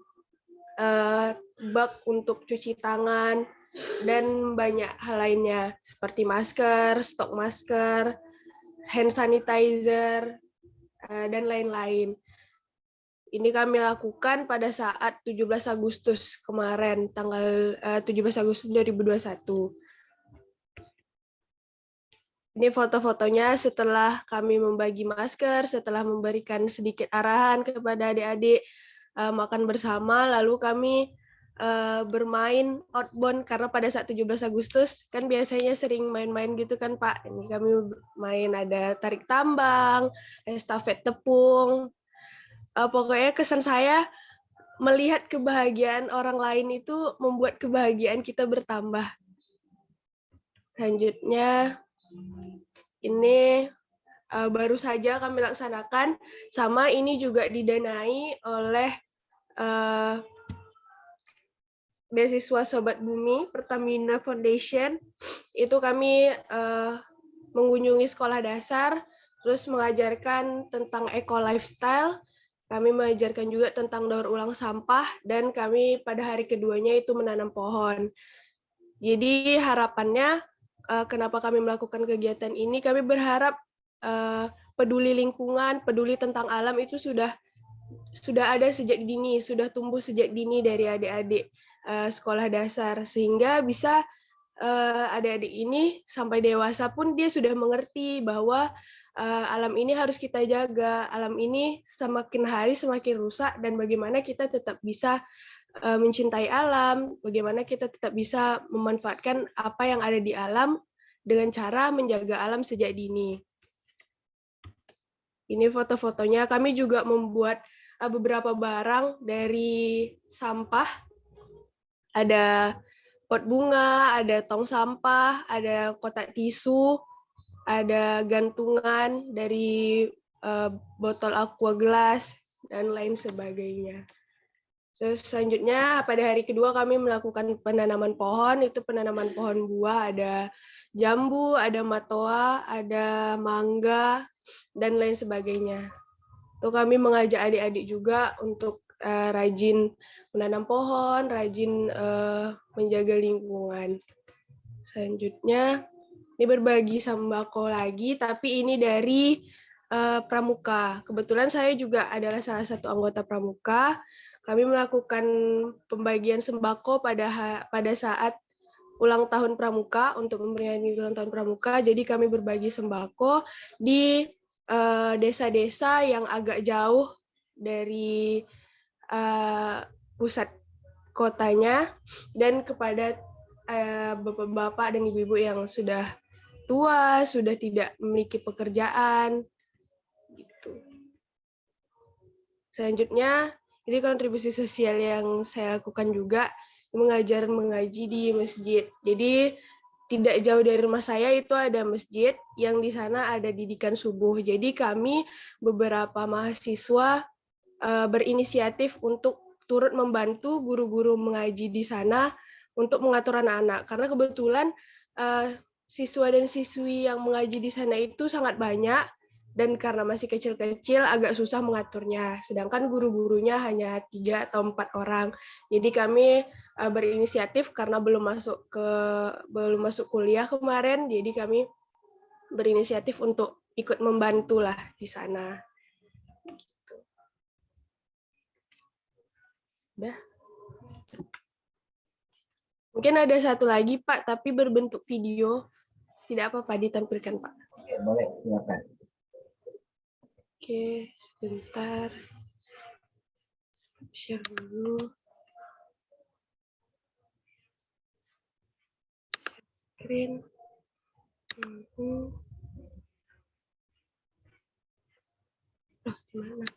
bak untuk cuci tangan, dan banyak hal lainnya seperti masker, stok masker, hand sanitizer, dan lain-lain. Ini kami lakukan pada saat 17 Agustus kemarin, tanggal 17 Agustus 2021. Ini foto-fotonya setelah kami membagi masker, setelah memberikan sedikit arahan kepada adik-adik makan bersama, lalu kami bermain outbound karena pada saat 17 Agustus kan biasanya sering main-main gitu kan Pak. Ini kami main ada tarik tambang, estafet tepung. Pokoknya kesan saya melihat kebahagiaan orang lain itu membuat kebahagiaan kita bertambah. Selanjutnya ini baru saja kami laksanakan, sama ini juga didanai oleh beasiswa Sobat Bumi Pertamina Foundation. Itu kami mengunjungi sekolah dasar, terus mengajarkan tentang eco lifestyle, kami mengajarkan juga tentang daur ulang sampah, dan kami pada hari keduanya itu menanam pohon. Jadi harapannya, kenapa kami melakukan kegiatan ini, kami berharap peduli lingkungan, peduli tentang alam itu sudah ada sejak dini, sudah tumbuh sejak dini dari adik-adik sekolah dasar, sehingga bisa adik-adik ini sampai dewasa pun dia sudah mengerti bahwa alam ini harus kita jaga, alam ini semakin hari semakin rusak, dan bagaimana kita tetap bisa mencintai alam, bagaimana kita tetap bisa memanfaatkan apa yang ada di alam dengan cara menjaga alam sejak dini. Ini foto-fotonya, kami juga membuat beberapa barang dari sampah. Ada pot bunga, ada tong sampah, ada kotak tisu, ada gantungan dari botol aqua gelas, dan lain sebagainya. Terus selanjutnya pada hari kedua kami melakukan penanaman pohon, itu penanaman pohon buah, ada jambu, ada matoa, ada mangga, dan lain sebagainya. Itu kami mengajak adik-adik juga untuk rajin menanam pohon, rajin menjaga lingkungan. Selanjutnya, ini berbagi sembako lagi, tapi ini dari Pramuka. Kebetulan saya juga adalah salah satu anggota Pramuka. Kami melakukan pembagian sembako pada saat ulang tahun Pramuka, untuk memperingati ulang tahun Pramuka. Jadi kami berbagi sembako di desa-desa yang agak jauh dari pusat kotanya, dan kepada bapak-bapak dan ibu-ibu yang sudah tua, sudah tidak memiliki pekerjaan. Gitu. Selanjutnya, ini kontribusi sosial yang saya lakukan juga, mengajar mengaji di masjid. Jadi tidak jauh dari rumah saya itu ada masjid yang di sana ada didikan subuh. Jadi kami beberapa mahasiswa berinisiatif untuk turut membantu guru-guru mengaji di sana untuk mengatur anak-anak. Karena kebetulan siswa dan siswi yang mengaji di sana itu sangat banyak, dan karena masih kecil-kecil agak susah mengaturnya. Sedangkan guru-gurunya hanya 3 atau 4 orang. Jadi kami berinisiatif karena belum masuk kuliah kemarin, jadi kami berinisiatif untuk ikut membantu lah di sana. Udah. Mungkin ada satu lagi Pak, tapi berbentuk video. Tidak apa-apa ditampilkan Pak. Oke, boleh, silakan. Oke, sebentar. Share dulu. Screen. Gimana?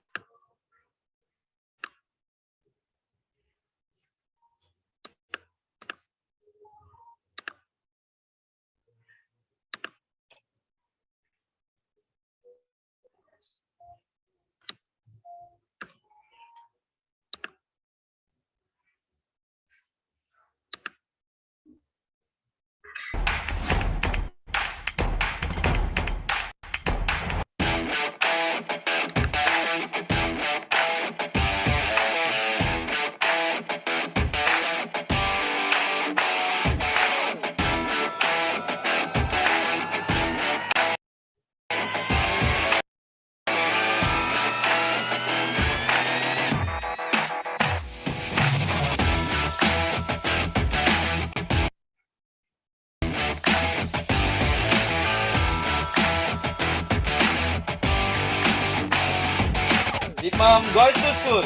Hipmam Goes to School.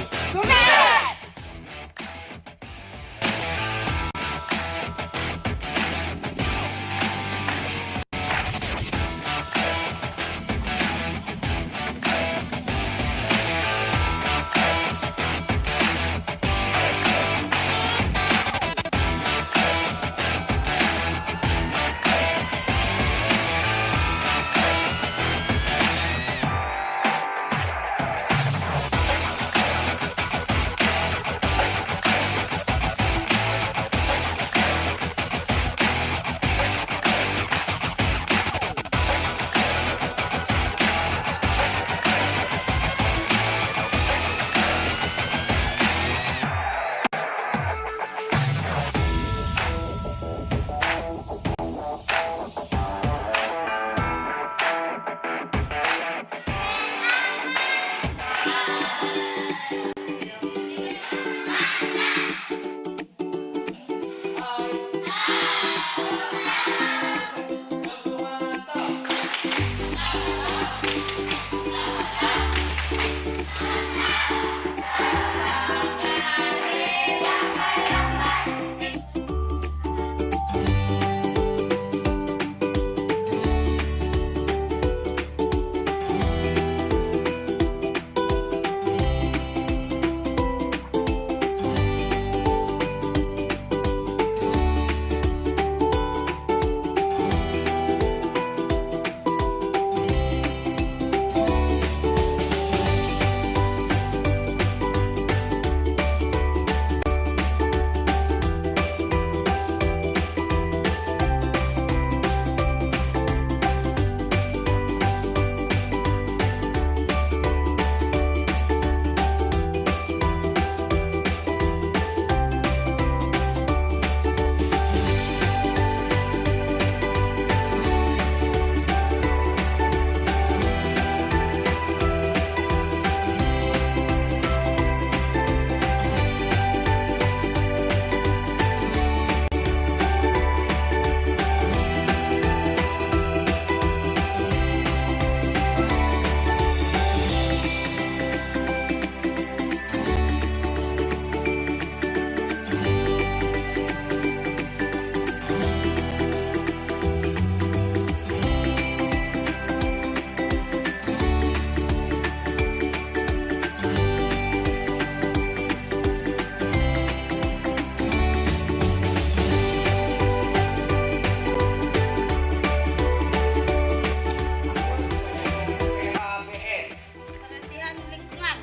Kebersihan lingkungan.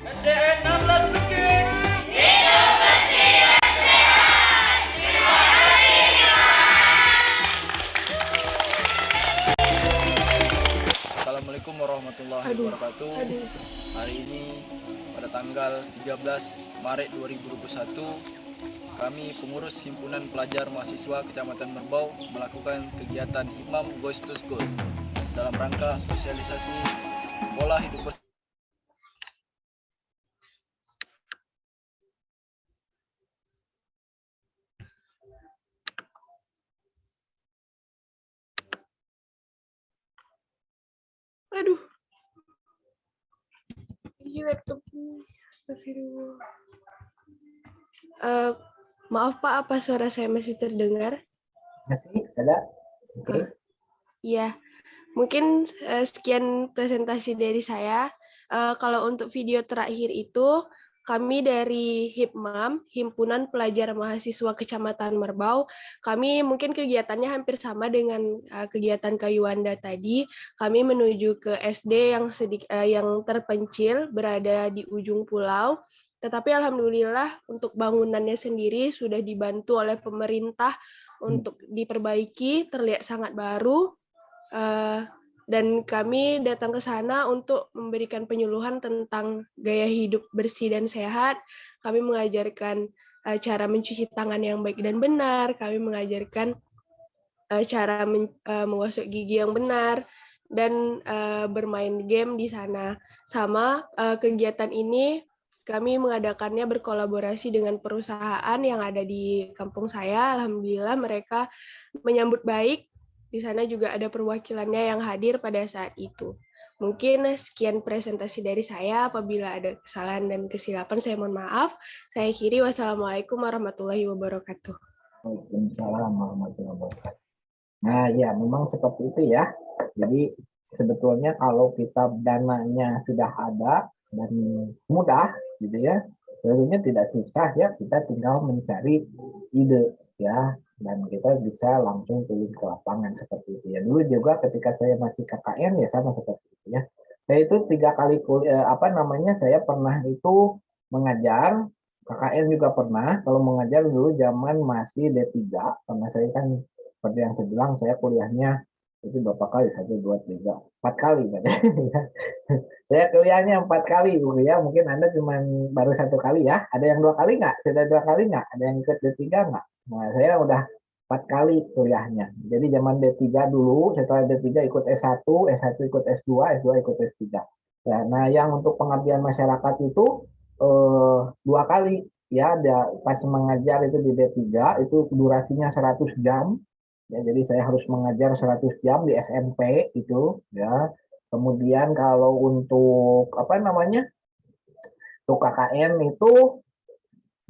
SDN 16 Bukit. Assalamualaikum warahmatullahi wabarakatuh. Hari ini pada tanggal 13 Maret 2021 kami pengurus Himpunan Pelajar Mahasiswa Kecamatan Merbau melakukan kegiatan Hipmam Goes to School dalam rangka sosialisasi pola hidup bersih. Aduh. Ini laptopnya. Astagfirullah. Maaf Pak, apa suara saya masih terdengar? Masih ada? Oke. Iya. Mungkin sekian presentasi dari saya. Kalau untuk video terakhir itu, kami dari Hipmam, Himpunan Pelajar Mahasiswa Kecamatan Merbau, kami mungkin kegiatannya hampir sama dengan kegiatan Kak Yuanda tadi. Kami menuju ke SD yang terpencil, berada di ujung pulau. Tetapi alhamdulillah untuk bangunannya sendiri sudah dibantu oleh pemerintah untuk diperbaiki, terlihat sangat baru. Dan kami datang ke sana untuk memberikan penyuluhan tentang gaya hidup bersih dan sehat. Kami mengajarkan cara mencuci tangan yang baik dan benar. Kami mengajarkan cara menggosok gigi yang benar dan bermain game di sana. Sama kegiatan ini kami mengadakannya berkolaborasi dengan perusahaan yang ada di kampung saya. Alhamdulillah mereka menyambut baik. Di sana juga ada perwakilannya yang hadir pada saat itu. Mungkin sekian presentasi dari saya. Apabila ada kesalahan dan kesilapan, saya mohon maaf. Saya akhiri. Wassalamualaikum warahmatullahi wabarakatuh. Waalaikumsalam warahmatullahi wabarakatuh. Nah, ya memang seperti itu ya. Jadi sebetulnya kalau kita dananya sudah ada dan mudah, gitu ya, tentunya tidak susah ya. Kita tinggal mencari ide ya, dan kita bisa langsung turun ke lapangan seperti itu ya. Dulu juga ketika saya masih KKN ya sama seperti itu ya. Saya itu 3 kali saya pernah itu mengajar. KKN juga pernah. Kalau mengajar dulu zaman masih D3, karena saya kan seperti yang saya bilang, saya kuliahnya itu berapa kali? 1, 2, 3, 4 kali kan ya. Saya kuliahnya 4 kali ya. Mungkin Anda cuma baru 1 kali ya. Ada yang 2 kali nggak? Sudah 2 kali nggak? Ada yang ikut D3 nggak? Nah, saya udah 4 kali kuliahnya. Jadi zaman D3 dulu, setelah D3 ikut S1, S1 ikut S2, S2 ikut S3. Ya, nah, yang untuk pengabdian masyarakat itu 2 kali ya. Pas mengajar itu di D3 itu durasinya 100 jam. Ya, jadi saya harus mengajar 100 jam di SMP itu ya. Kemudian kalau untuk untuk KKN itu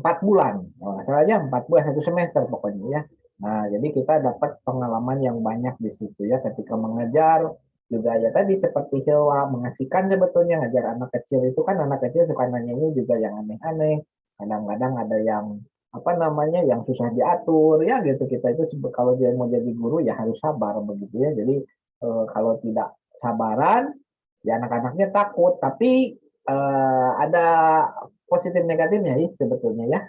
4 bulan. Nah, aja 4 bulan 1 semester pokoknya ya. Nah, jadi kita dapat pengalaman yang banyak di situ ya ketika mengajar. Juga ya tadi seperti Hilwa, mengasihkan sebetulnya ngajar anak kecil itu kan. Anak kecil suka nanyanya juga yang aneh-aneh. Kadang-kadang ada yang yang susah diatur ya gitu. Kita itu kalau dia mau jadi guru ya harus sabar begitu ya. Jadi kalau tidak sabaran ya anak-anaknya takut. Tapi ada positif negatifnya sih sebetulnya ya.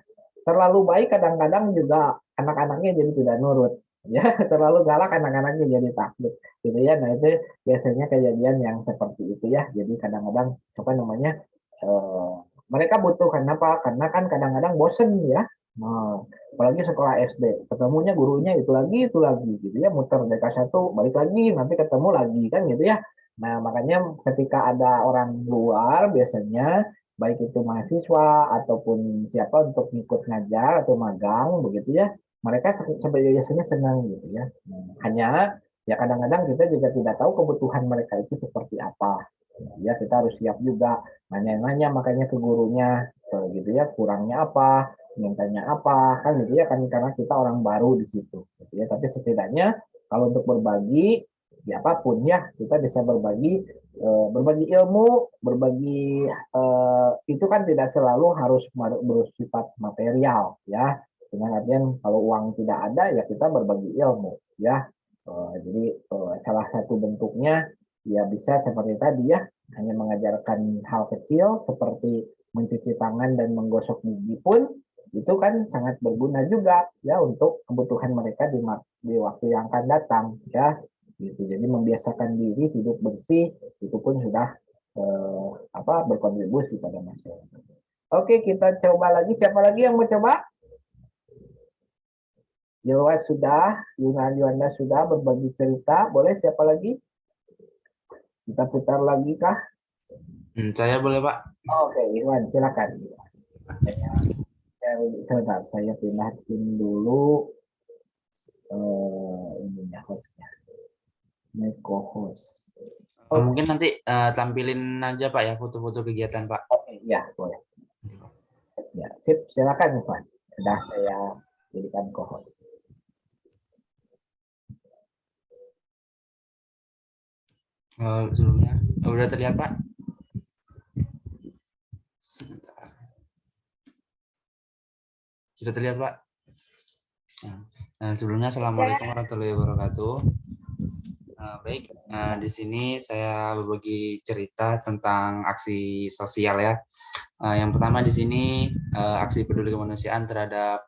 Terlalu baik kadang-kadang juga anak-anaknya jadi tidak nurut ya. Terlalu galak anak-anaknya jadi takut gitu ya. Nah, itu biasanya kejadian yang seperti itu ya. Jadi kadang-kadang eh, mereka butuh kenapa? Karena kan kadang-kadang bosen ya. Nah, apalagi sekolah SD, ketemunya gurunya itu lagi gitu ya, muter DK1 balik lagi, nanti ketemu lagi kan gitu ya. Nah, makanya ketika ada orang luar biasanya baik itu mahasiswa ataupun siapa untuk ikut ngajar atau magang begitu ya, mereka biasanya senang gitu ya. Hanya ya kadang-kadang kita juga tidak tahu kebutuhan mereka itu seperti apa. Ya kita harus siap juga nanya-nanya makanya ke gurunya gitu ya, kurangnya apa, mintanya apa kan gitu ya, kan karena kita orang baru di situ gitu ya. Tapi setidaknya kalau untuk berbagi ya apapun ya, kita bisa berbagi ilmu, berbagi itu kan tidak selalu harus bersifat material ya. Dengan artian kalau uang tidak ada ya kita berbagi ilmu ya. Jadi salah satu bentuknya ya bisa seperti tadi ya, hanya mengajarkan hal kecil seperti mencuci tangan dan menggosok gigi pun itu kan sangat berguna juga ya untuk kebutuhan mereka di waktu yang akan datang ya gitu. Jadi membiasakan diri hidup bersih itu pun sudah berkontribusi pada masyarakat. Oke, kita coba lagi. Siapa lagi yang mau coba? Jawa sudah, Yuanda sudah berbagi cerita. Boleh siapa lagi? Kita putar lagi kah? Saya boleh, Pak. Oke, Iwan, silakan. Sebentar, saya pindahin dulu ininya hostnya. Co-host. Mungkin nanti tampilin aja Pak ya foto-foto kegiatan Pak. Oke, ya boleh. Ya, sip, silakan Iwan. Sudah saya jadikan co-host. Sebelumnya udah terlihat Pak? Sebentar. Sudah terlihat Pak? Nah, sebelumnya Assalamualaikum warahmatullahi wabarakatuh. Baik, di sini saya berbagi cerita tentang aksi sosial ya. Yang pertama di sini aksi peduli kemanusiaan terhadap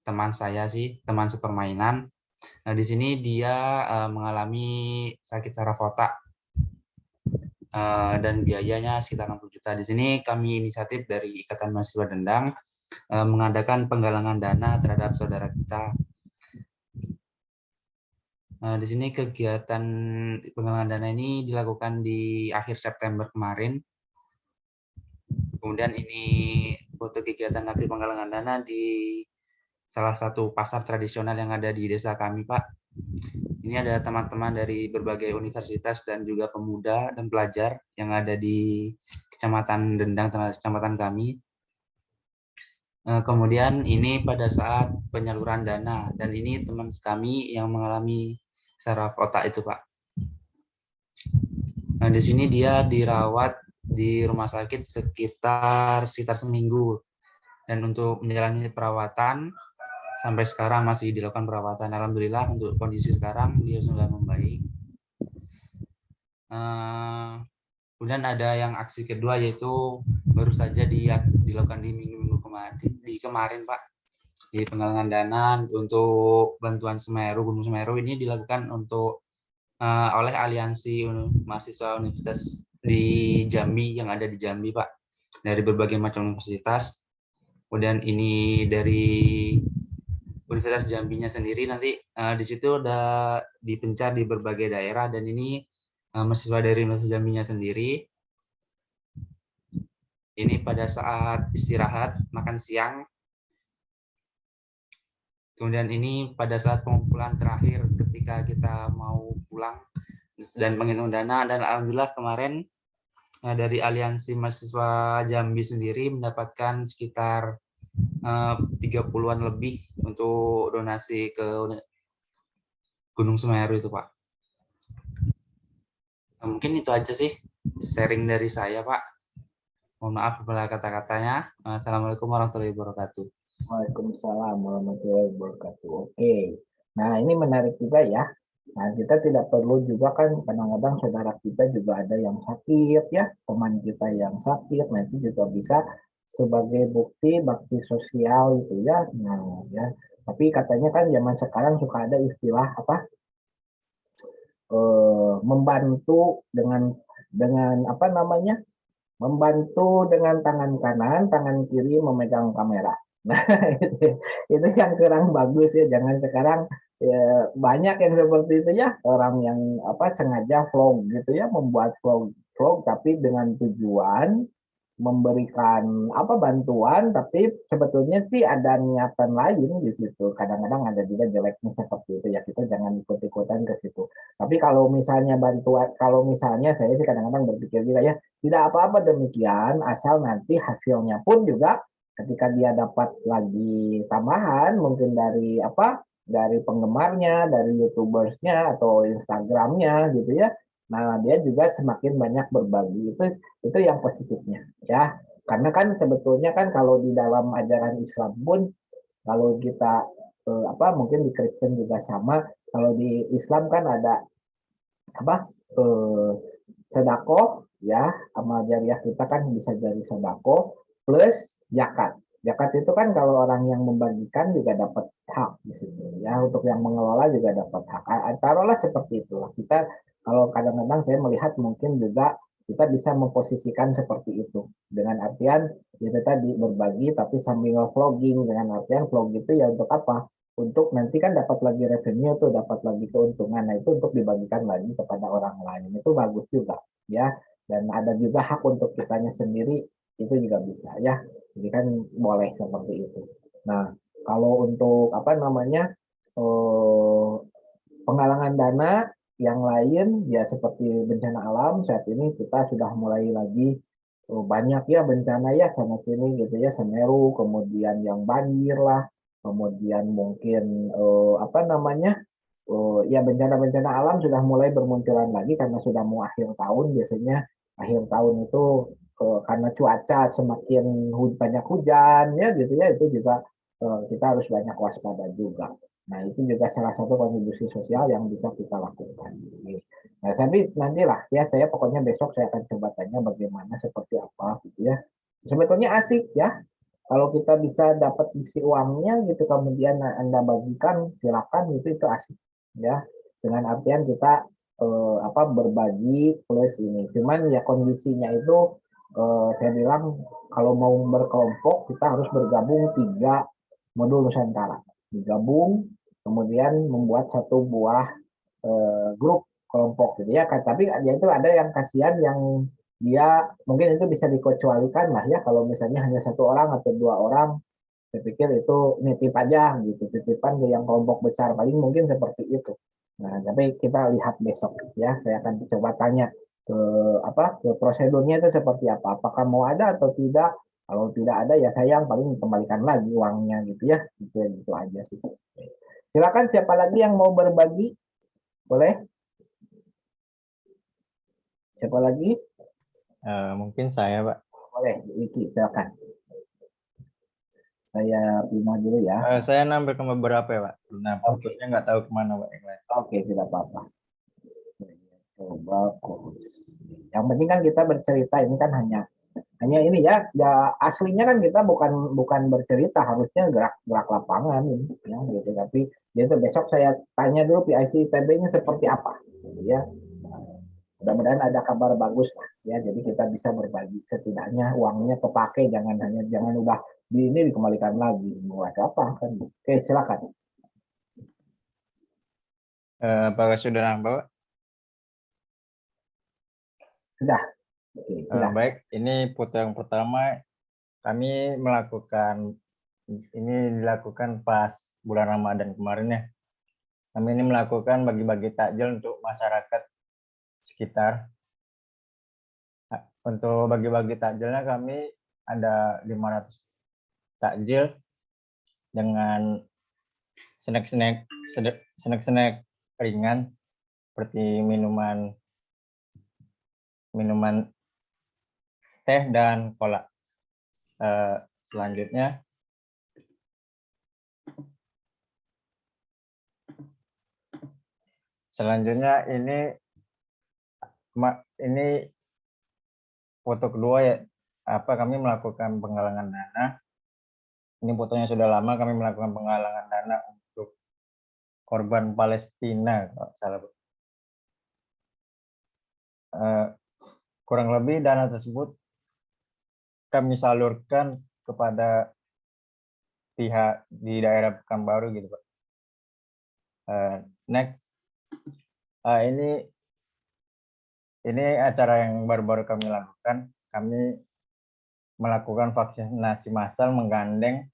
teman saya sih, teman sepermainan. Nah, di sini dia mengalami sakit saraf otak dan biayanya sekitar 60 juta. Di sini kami inisiatif dari Ikatan Mahasiswa Dendang mengadakan penggalangan dana terhadap saudara kita. Di sini kegiatan penggalangan dana ini dilakukan di akhir September kemarin. Kemudian ini foto kegiatan aksi penggalangan dana di salah satu pasar tradisional yang ada di desa kami, Pak. Ini ada teman-teman dari berbagai universitas dan juga pemuda dan pelajar yang ada di Kecamatan Dendang, kecamatan kami. Kemudian ini pada saat penyaluran dana, dan ini teman kami yang mengalami saraf otak itu, Pak. Nah, di sini dia dirawat di rumah sakit sekitar seminggu, dan untuk menjalani perawatan sampai sekarang masih dilakukan perawatan. Alhamdulillah untuk kondisi sekarang dia sudah membaik. Kemudian ada yang aksi kedua, yaitu baru saja dilakukan di minggu-minggu kemarin, Pak, di penggalangan dana untuk bantuan Gunung Semeru. Ini dilakukan oleh aliansi mahasiswa universitas di Jambi yang ada di Jambi, Pak, dari berbagai macam universitas. Kemudian ini dari Universitas Jambinya sendiri, nanti di situ udah dipencar di berbagai daerah, dan ini mahasiswa dari Universitas Jambinya sendiri. Ini pada saat istirahat makan siang. Kemudian ini pada saat pengumpulan terakhir ketika kita mau pulang dan menghitung dana, dan alhamdulillah kemarin dari aliansi mahasiswa Jambi sendiri mendapatkan sekitar 30-an lebih untuk donasi ke Gunung Semeru itu, Pak. Mungkin itu aja sih sharing dari saya, Pak. Mohon maaf apabila kata-katanya. Assalamualaikum warahmatullahi wabarakatuh. Waalaikumsalam warahmatullahi wabarakatuh. Oke, nah ini menarik juga ya. Nah, kita tidak perlu juga kan, kadang-kadang saudara kita juga ada yang sakit ya, teman kita yang sakit, nah itu juga bisa sebagai bukti bakti sosial itu ya. Nah ya, tapi katanya kan zaman sekarang suka ada istilah apa, membantu dengan apa namanya, membantu dengan tangan kanan, tangan kiri memegang kamera. Nah, itu yang kurang bagus ya. Jangan sekarang ya, banyak yang seperti itu ya, orang yang apa sengaja vlog gitu ya, membuat vlog tapi dengan tujuan memberikan apa bantuan, tapi sebetulnya sih ada niatan lain di situ. Kadang-kadang ada juga jeleknya seperti itu ya, kita jangan ikut-ikutan ke situ. Tapi kalau misalnya bantuan, kalau misalnya saya sih kadang-kadang berpikir juga ya, tidak apa-apa demikian, asal nanti hasilnya pun juga ketika dia dapat lagi tambahan, mungkin dari apa, dari penggemarnya, dari youtubersnya atau Instagramnya gitu ya. Nah, dia juga semakin banyak berbagi, itu yang positifnya ya. Karena kan sebetulnya kan kalau di dalam ajaran Islam pun, kalau kita apa mungkin di Kristen juga sama, kalau di Islam kan ada apa, sedekah ya, amal jariah kita kan bisa jadi sedekah plus zakat. Zakat itu kan kalau orang yang membagikan juga dapat hak di situ ya, untuk yang mengelola juga dapat hak. Taruhlah seperti itulah. Kita kalau kadang-kadang saya melihat mungkin juga kita bisa memposisikan seperti itu, dengan artian itu tadi berbagi tapi sambil vlogging, dengan artian vlog itu ya untuk apa? Untuk nanti kan dapat lagi revenue tuh, dapat lagi keuntungan. Nah, itu untuk dibagikan lagi kepada orang lain. Itu bagus juga ya. Dan ada juga hak untuk kitanya sendiri, itu juga bisa ya. Jadi kan boleh seperti itu. Nah, kalau untuk apa namanya, penggalangan dana yang lain ya seperti bencana alam, saat ini kita sudah mulai lagi banyak ya bencana ya sana sini gitu ya, Semeru, kemudian yang banjir lah, kemudian mungkin apa namanya, ya bencana-bencana alam sudah mulai bermunculan lagi karena sudah mau akhir tahun. Biasanya akhir tahun itu karena cuaca semakin banyak hujan ya gitu ya, itu juga kita harus banyak waspada juga. Nah, itu juga salah satu kontribusi sosial yang bisa kita lakukan. Nah, tapi nantilah ya, saya pokoknya besok saya akan coba tanya bagaimana seperti apa gitu ya. Sebetulnya asik ya, kalau kita bisa dapat isi uangnya gitu, kemudian Anda bagikan, silakan, itu asik ya. Dengan artian kita apa berbagi plus ini. Cuman ya kondisinya itu saya bilang kalau mau berkelompok kita harus bergabung 3 modul Nusantara. Digabung, kemudian membuat satu buah grup kelompok gitu ya. Tapi dia itu ada yang kasihan, yang dia mungkin itu bisa dikecualikan lah ya, kalau misalnya hanya 1 orang atau 2 orang Saya pikir itu nitip aja gitu, titipan ke yang kelompok besar, paling mungkin seperti itu. Nah, tapi kita lihat besok ya. Saya akan coba tanya ke ke prosedurnya itu seperti apa. Apakah mau ada atau tidak? Kalau tidak ada ya sayang, paling kembalikan lagi uangnya gitu ya. Gitu aja sih. Silakan siapa lagi yang mau berbagi? Boleh? Siapa lagi? Mungkin saya, Pak. Boleh, Wiki, silakan. Saya pindah dulu ya. Saya nambah ke beberapa ya, Pak. Nah, putusnya nggak tahu kemana, Pak. Yang lain. Oke, tidak apa-apa. Coba yang penting kan kita bercerita, ini kan hanya ini ya, aslinya kan kita bukan bercerita, harusnya gerak lapangan ya gitu. Tapi itu besok saya tanya dulu PIC ITB-nya seperti apa gitu ya. Mudah-mudahan ada kabar bagus lah ya, jadi kita bisa berbagi, setidaknya uangnya kepake, jangan udah ini dikembalikan lagi buat apa kan. Oke, silakan. Apakah sudah nambah, Pak? Sudah. Oke, sudah. Baik, ini foto yang pertama kami dilakukan pas bulan Ramadan kemarin ya. Kami ini melakukan bagi-bagi takjil untuk masyarakat sekitar. Untuk bagi-bagi takjilnya kami ada 500 takjil dengan snack ringan seperti minuman teh dan cola. Selanjutnya ini foto kedua ya, kami melakukan penggalangan dana. Ini fotonya sudah lama, kami melakukan penggalangan dana untuk korban Palestina kalau salah. Kurang lebih dana tersebut kami salurkan kepada pihak di daerah Pekanbaru gitu, Pak. Next, ini acara yang baru-baru kami lakukan. Kami melakukan vaksinasi massal menggandeng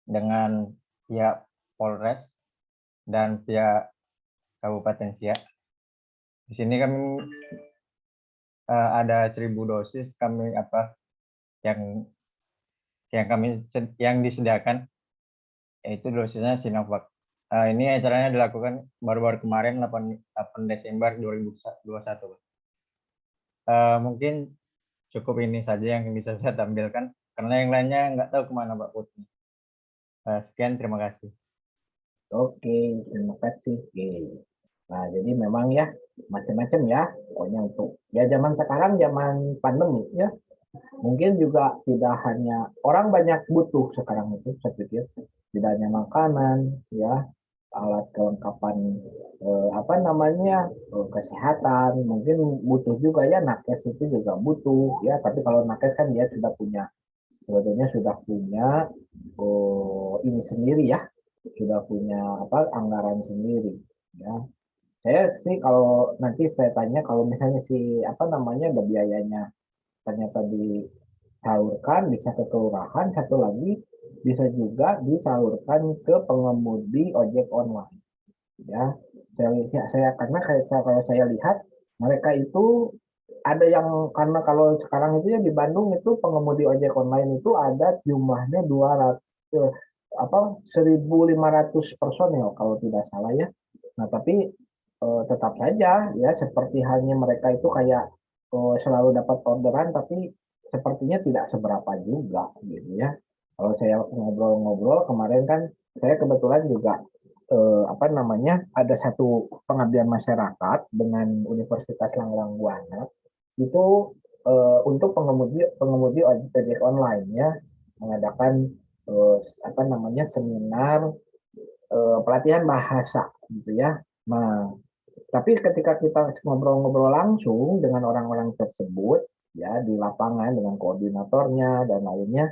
dengan pihak Polres dan pihak Kabupaten Siak. Di sini kami ada 1000 dosis yang disediakan, yaitu dosisnya Sinovac. Ini acaranya dilakukan baru-baru kemarin 8 Desember 2021. Mungkin cukup ini saja yang bisa saya tampilkan, karena yang lainnya nggak tahu kemana Pak Putri. Sekian, terima kasih. Oke, terima kasih. Oke. Nah, jadi memang ya macam-macam ya, pokoknya untuk ya zaman sekarang, zaman pandemi ya, mungkin juga tidak hanya orang banyak butuh sekarang itu, saya pikir tidak hanya makanan ya, alat kelengkapan kesehatan, mungkin butuh juga ya, nakes itu juga butuh ya, tapi kalau nakes kan dia sebetulnya sudah punya ini sendiri ya, sudah punya anggaran sendiri ya. Saya sih kalau nanti saya tanya, kalau misalnya ada biayanya ternyata disalurkan bisa ke kelurahan, satu lagi bisa juga disalurkan ke pengemudi ojek online ya. Karena kalau saya lihat mereka itu ada yang, karena kalau sekarang itu ya di Bandung itu pengemudi ojek online itu ada jumlahnya 1.500 personel kalau tidak salah ya. Nah, tapi tetap saja ya, seperti halnya mereka itu kayak selalu dapat orderan, tapi sepertinya tidak seberapa juga gitu ya. Kalau saya ngobrol-ngobrol kemarin kan, saya kebetulan juga ada satu pengabdian masyarakat dengan Universitas Langgrang Buana itu untuk pengemudi ojek online ya, mengadakan seminar pelatihan bahasa gitu ya. Nah, tapi ketika kita ngobrol-ngobrol langsung dengan orang-orang tersebut ya di lapangan dengan koordinatornya dan lainnya,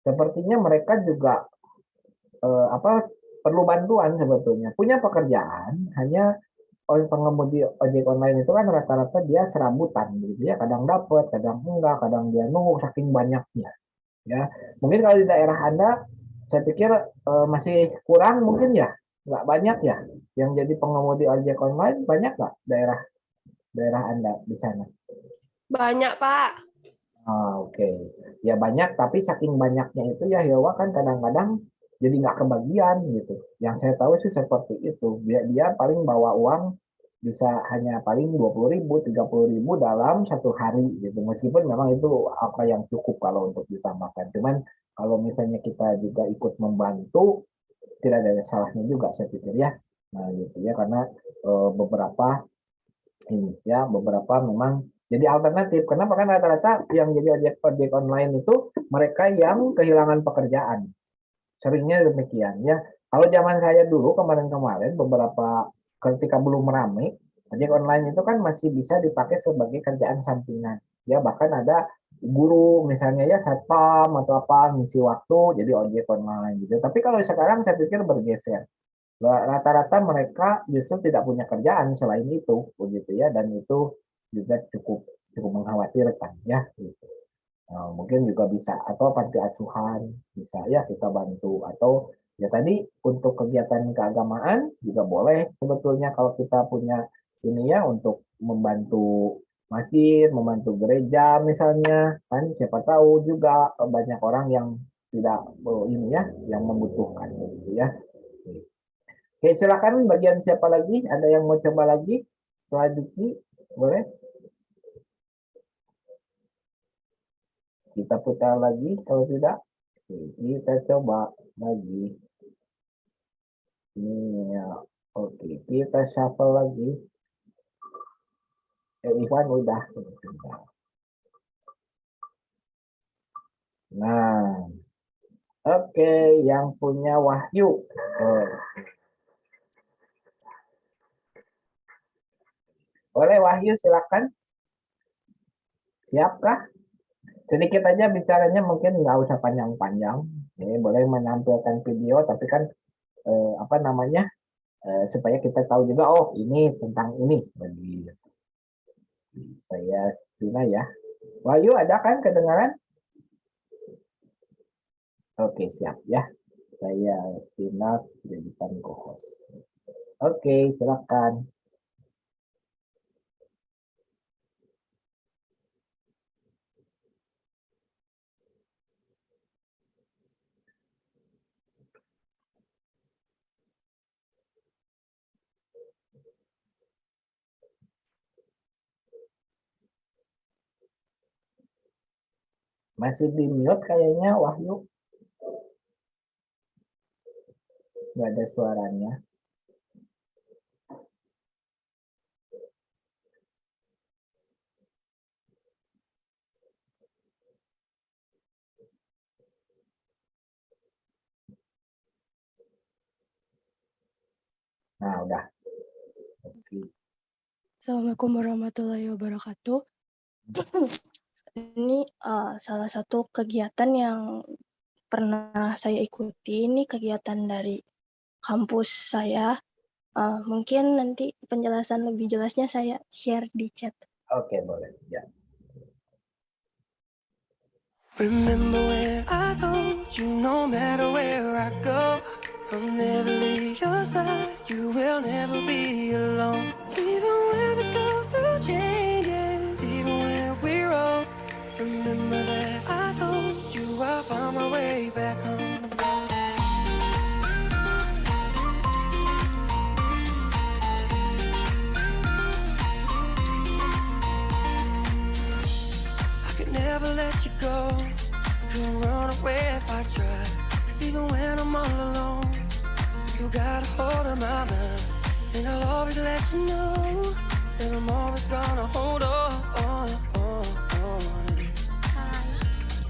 sepertinya mereka juga perlu bantuan sebetulnya. Punya pekerjaan, hanya pengemudi ojek online itu kan rata-rata dia serabutan gitu ya, kadang dapat, kadang enggak, kadang dia nunggu saking banyaknya. Ya, mungkin kalau di daerah Anda Saya pikir masih kurang mungkin ya, nggak banyak ya yang jadi pengemudi ojek online, banyak nggak daerah Anda di sana? Banyak, Pak. Oke. Ya banyak, tapi saking banyaknya itu ya Hilwa kan kadang-kadang jadi nggak kebagian gitu. Yang saya tahu sih seperti itu. Dia paling bawa uang bisa hanya paling 20.000, 30.000 dalam satu hari gitu. Meskipun memang itu apa yang cukup kalau untuk ditambahkan. Cuman kalau misalnya kita juga ikut membantu, tidak ada salahnya juga saya pikir ya. Nah gitu ya, karena beberapa ini ya beberapa memang jadi alternatif. Kenapa? Kan rata-rata yang jadi ojek online itu mereka yang kehilangan pekerjaan. Seringnya demikian ya. Kalau zaman saya dulu kemarin-kemarin beberapa ketika belum ramai, ojek online itu kan masih bisa dipakai sebagai kerjaan sampingan. Ya bahkan ada guru misalnya ya satpam atau apa ngisi waktu jadi ojek online gitu. Tapi kalau sekarang saya pikir bergeser. Rata-rata mereka justru tidak punya kerjaan selain itu, begitu ya, dan itu juga cukup cukup mengkhawatirkan ya. Gitu. Mungkin juga bisa atau panti asuhan bisa ya kita bantu atau ya tadi untuk kegiatan keagamaan juga boleh sebetulnya kalau kita punya ini ya untuk membantu masjid, membantu gereja misalnya kan siapa tahu juga banyak orang yang tidak ini ya yang membutuhkan gitu ya. Oke, silakan bagian siapa lagi? Ada yang mau coba lagi? Selanjutnya, boleh? Kita putar lagi, kalau tidak, kita coba lagi. Ini ya, oke, kita shuffle lagi. Ivan udah. Nah, oke, yang punya Wahyu. Boleh Wahyu, silakan. Siapkah? Sedikit aja bicaranya mungkin nggak usah panjang-panjang. Ini boleh menampilkan video, tapi kan apa namanya supaya kita tahu juga oh ini tentang ini. Bagi saya Stina ya. Wahyu ada kan kedengaran? Oke siap ya. Saya Stina jadikan co-host. Oke silakan. Masih di mute kayaknya Wahyu. Nggak ada suaranya. Nah udah. Oke. Assalamualaikum warahmatullahi wabarakatuh. Ini salah satu kegiatan yang pernah saya ikuti. Ini kegiatan dari kampus saya. Mungkin nanti penjelasan lebih jelasnya saya share di chat. Oke, boleh. Ya. Remember when I told you no matter where I go, I'll never leave your side, you will never be alone. Even when we go through changes, even when we're old, remember that I told you I found my way back home. I could never let you go, couldn't run away if I tried, 'cause even when I'm all alone, you got a hold of my mind, and I'll always let you know that I'm always gonna hold on.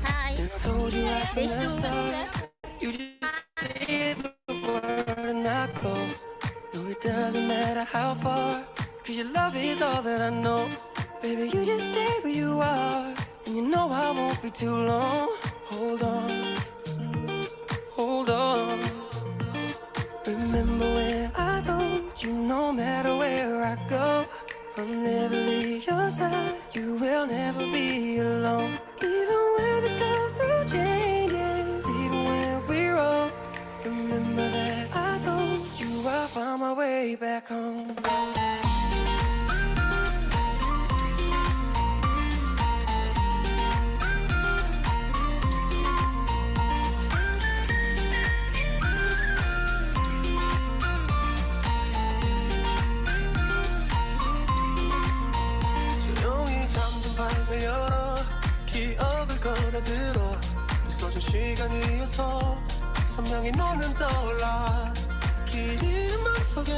Hai. And I told you right from the start, you just say the word and I go. No, it doesn't matter how far, 'cause your love is all that I know. Baby, you just stay where you are, and you know I won't be too long. Hold on, hold on. Remember when I told you no matter where I go, I'll never leave your side, you will never be alone. Even when we go through changes, even when we're old, 스며들어 있어준 시간 위에서 선명히 너는 떠올라 길 잃은 맘속에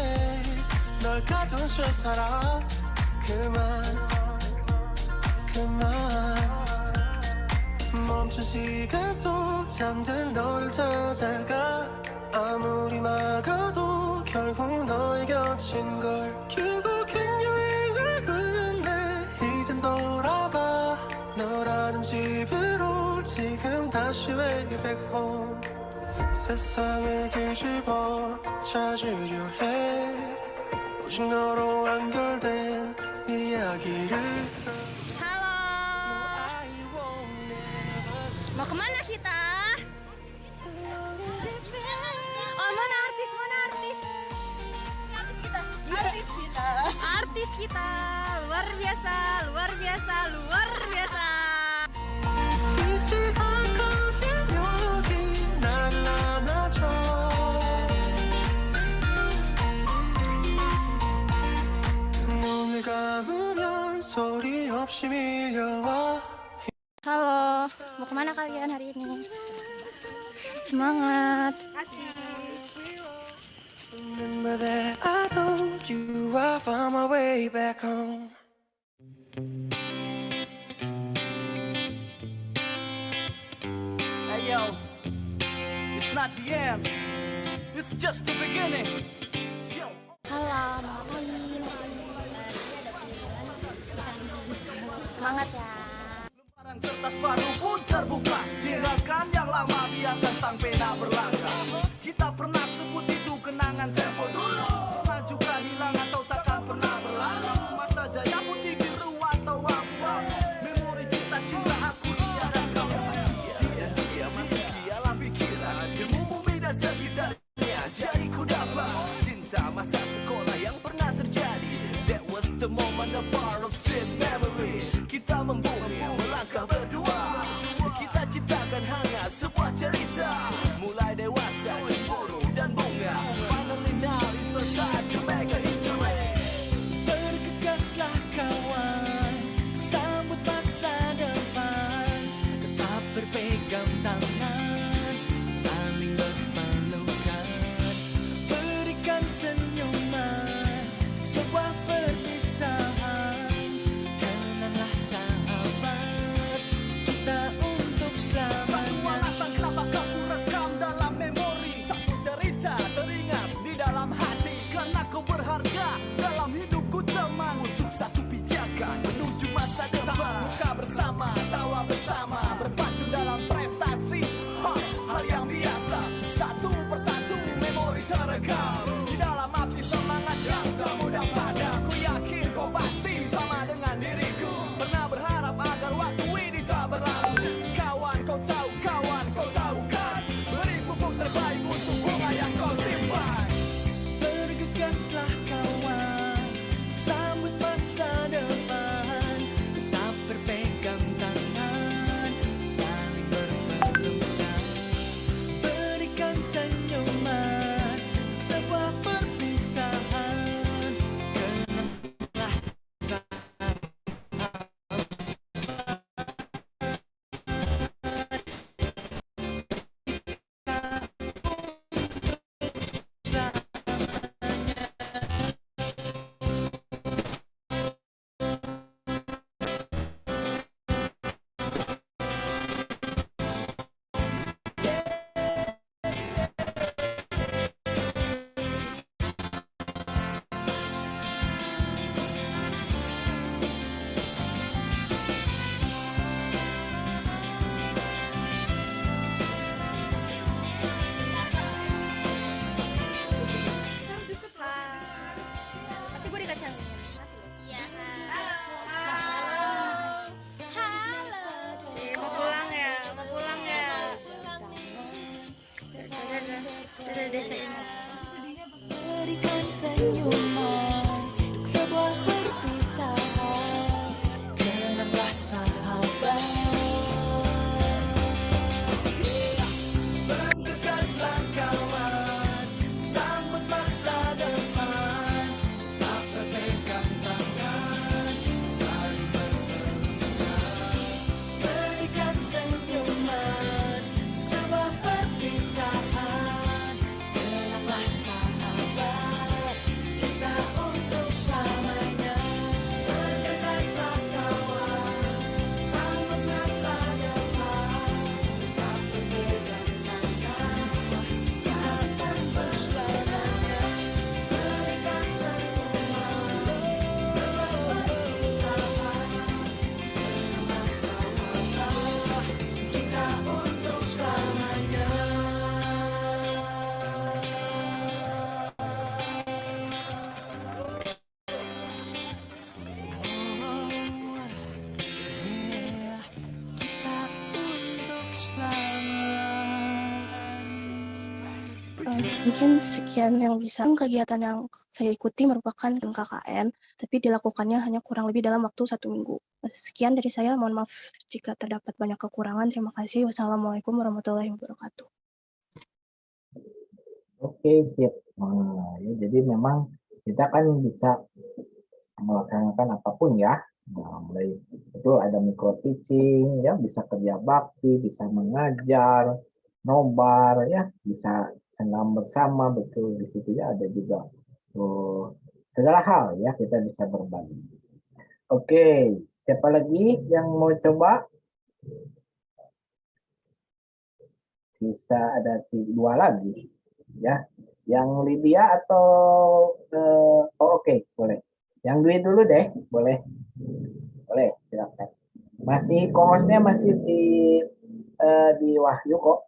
널 가둔 실사람 그만 멈춘 시간 속 잠든 너를 찾아가 아무리 막아도 결국 너의 곁인 걸 결국엔 여행을 끝내 이젠 돌아가 너라는 집으로 지금 다시 way back home 세상을 뒤집어 찾으려 해 오직 너로 연결된 이야기를 Mau kemana kita? Oh, mana artis? Artis kita. Luar biasa. 빛이 다가진 여기 날 안아줘 눈을 감으면 소리 없이 밀려와 Halo, mau kemana kalian hari ini? Semangat. Remember that I told you I found my way back home. Hey yo, it's not the end, it's just the beginning. Yo. Halo, semangat ya. Lembaran kertas baru pun terbuka, tinggalkan yang lama biarkan sang pena berlangkah. Kita pernah sebut itu kenangan tempo dulu, pernah juga hilang atau takkan pernah berlalu. Masa jaya putih biru atau abu-abu, memori cinta aku dia dan kamu. Dia masih dialah pikiran, ilmu bumi dan sekitarnya. Jadi ku dapat cinta masa sekolah yang pernah terjadi. That was the moment, a part of sweet memory. Kita membumi, melangkah berdua. Kita ciptakan hangat sebuah cerita. Mulai dewasa, cemburu dan bunga. Finally now it's our time to make a history. Bergegaslah kawan, sambut masa depan. Tetap berpegang tangan, saling berpelukan. Berikan senyuman, sebuah perpisahan. Mungkin sekian yang bisa. Kegiatan yang saya ikuti merupakan KKN, tapi dilakukannya hanya kurang lebih dalam waktu 1 minggu. Sekian dari saya, mohon maaf jika terdapat banyak kekurangan. Terima kasih. Wassalamualaikum warahmatullahi wabarakatuh. Oke, sip. Nah, ya, jadi memang kita kan bisa melaksanakan apapun ya. Nah, mulai itu ada micro teaching, ya bisa kerja bakti, bisa mengajar, nobar, ya bisa senam bersama, betul di situ ya ada juga segala hal ya kita bisa berbagi. Oke, siapa lagi yang mau coba? Bisa ada 2 lagi ya. Yang Lydia atau oke, boleh. Yang Dwi dulu deh, boleh. Boleh, silakan. Masih co-hostnya masih di Wahyu kok.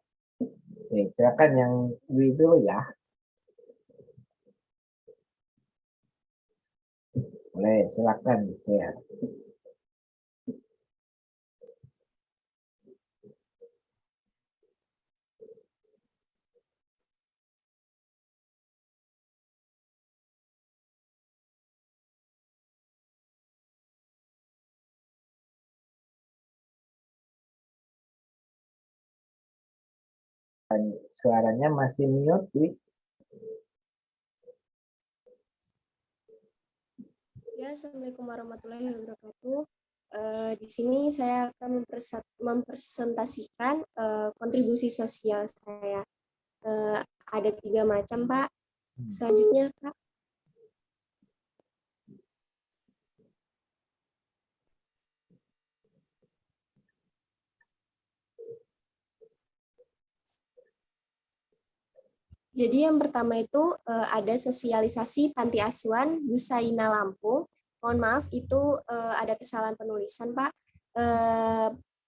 Oke, silakan yang Dwi dulu ya. Boleh, silakan share. Suaranya masih mute, Dwi. Ya, Assalamualaikum warahmatullahi wabarakatuh. Di sini saya akan mempresentasikan kontribusi sosial saya. Ada 3 macam, Pak. Selanjutnya, Kak. Jadi yang pertama itu ada sosialisasi panti asuhan Busaina Lampung. Mohon maaf itu ada kesalahan penulisan, Pak.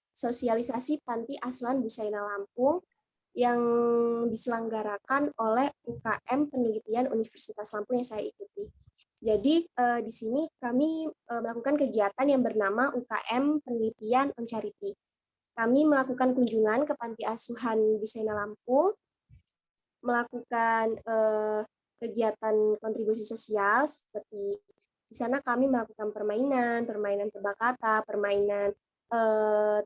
Sosialisasi panti asuhan Busaina Lampung yang diselenggarakan oleh UKM Penelitian Universitas Lampung yang saya ikuti. Jadi di sini kami melakukan kegiatan yang bernama UKM Penelitian on Charity. Kami melakukan kunjungan ke panti asuhan Busaina Lampung, melakukan kegiatan kontribusi sosial seperti di sana kami melakukan permainan tebak kata, permainan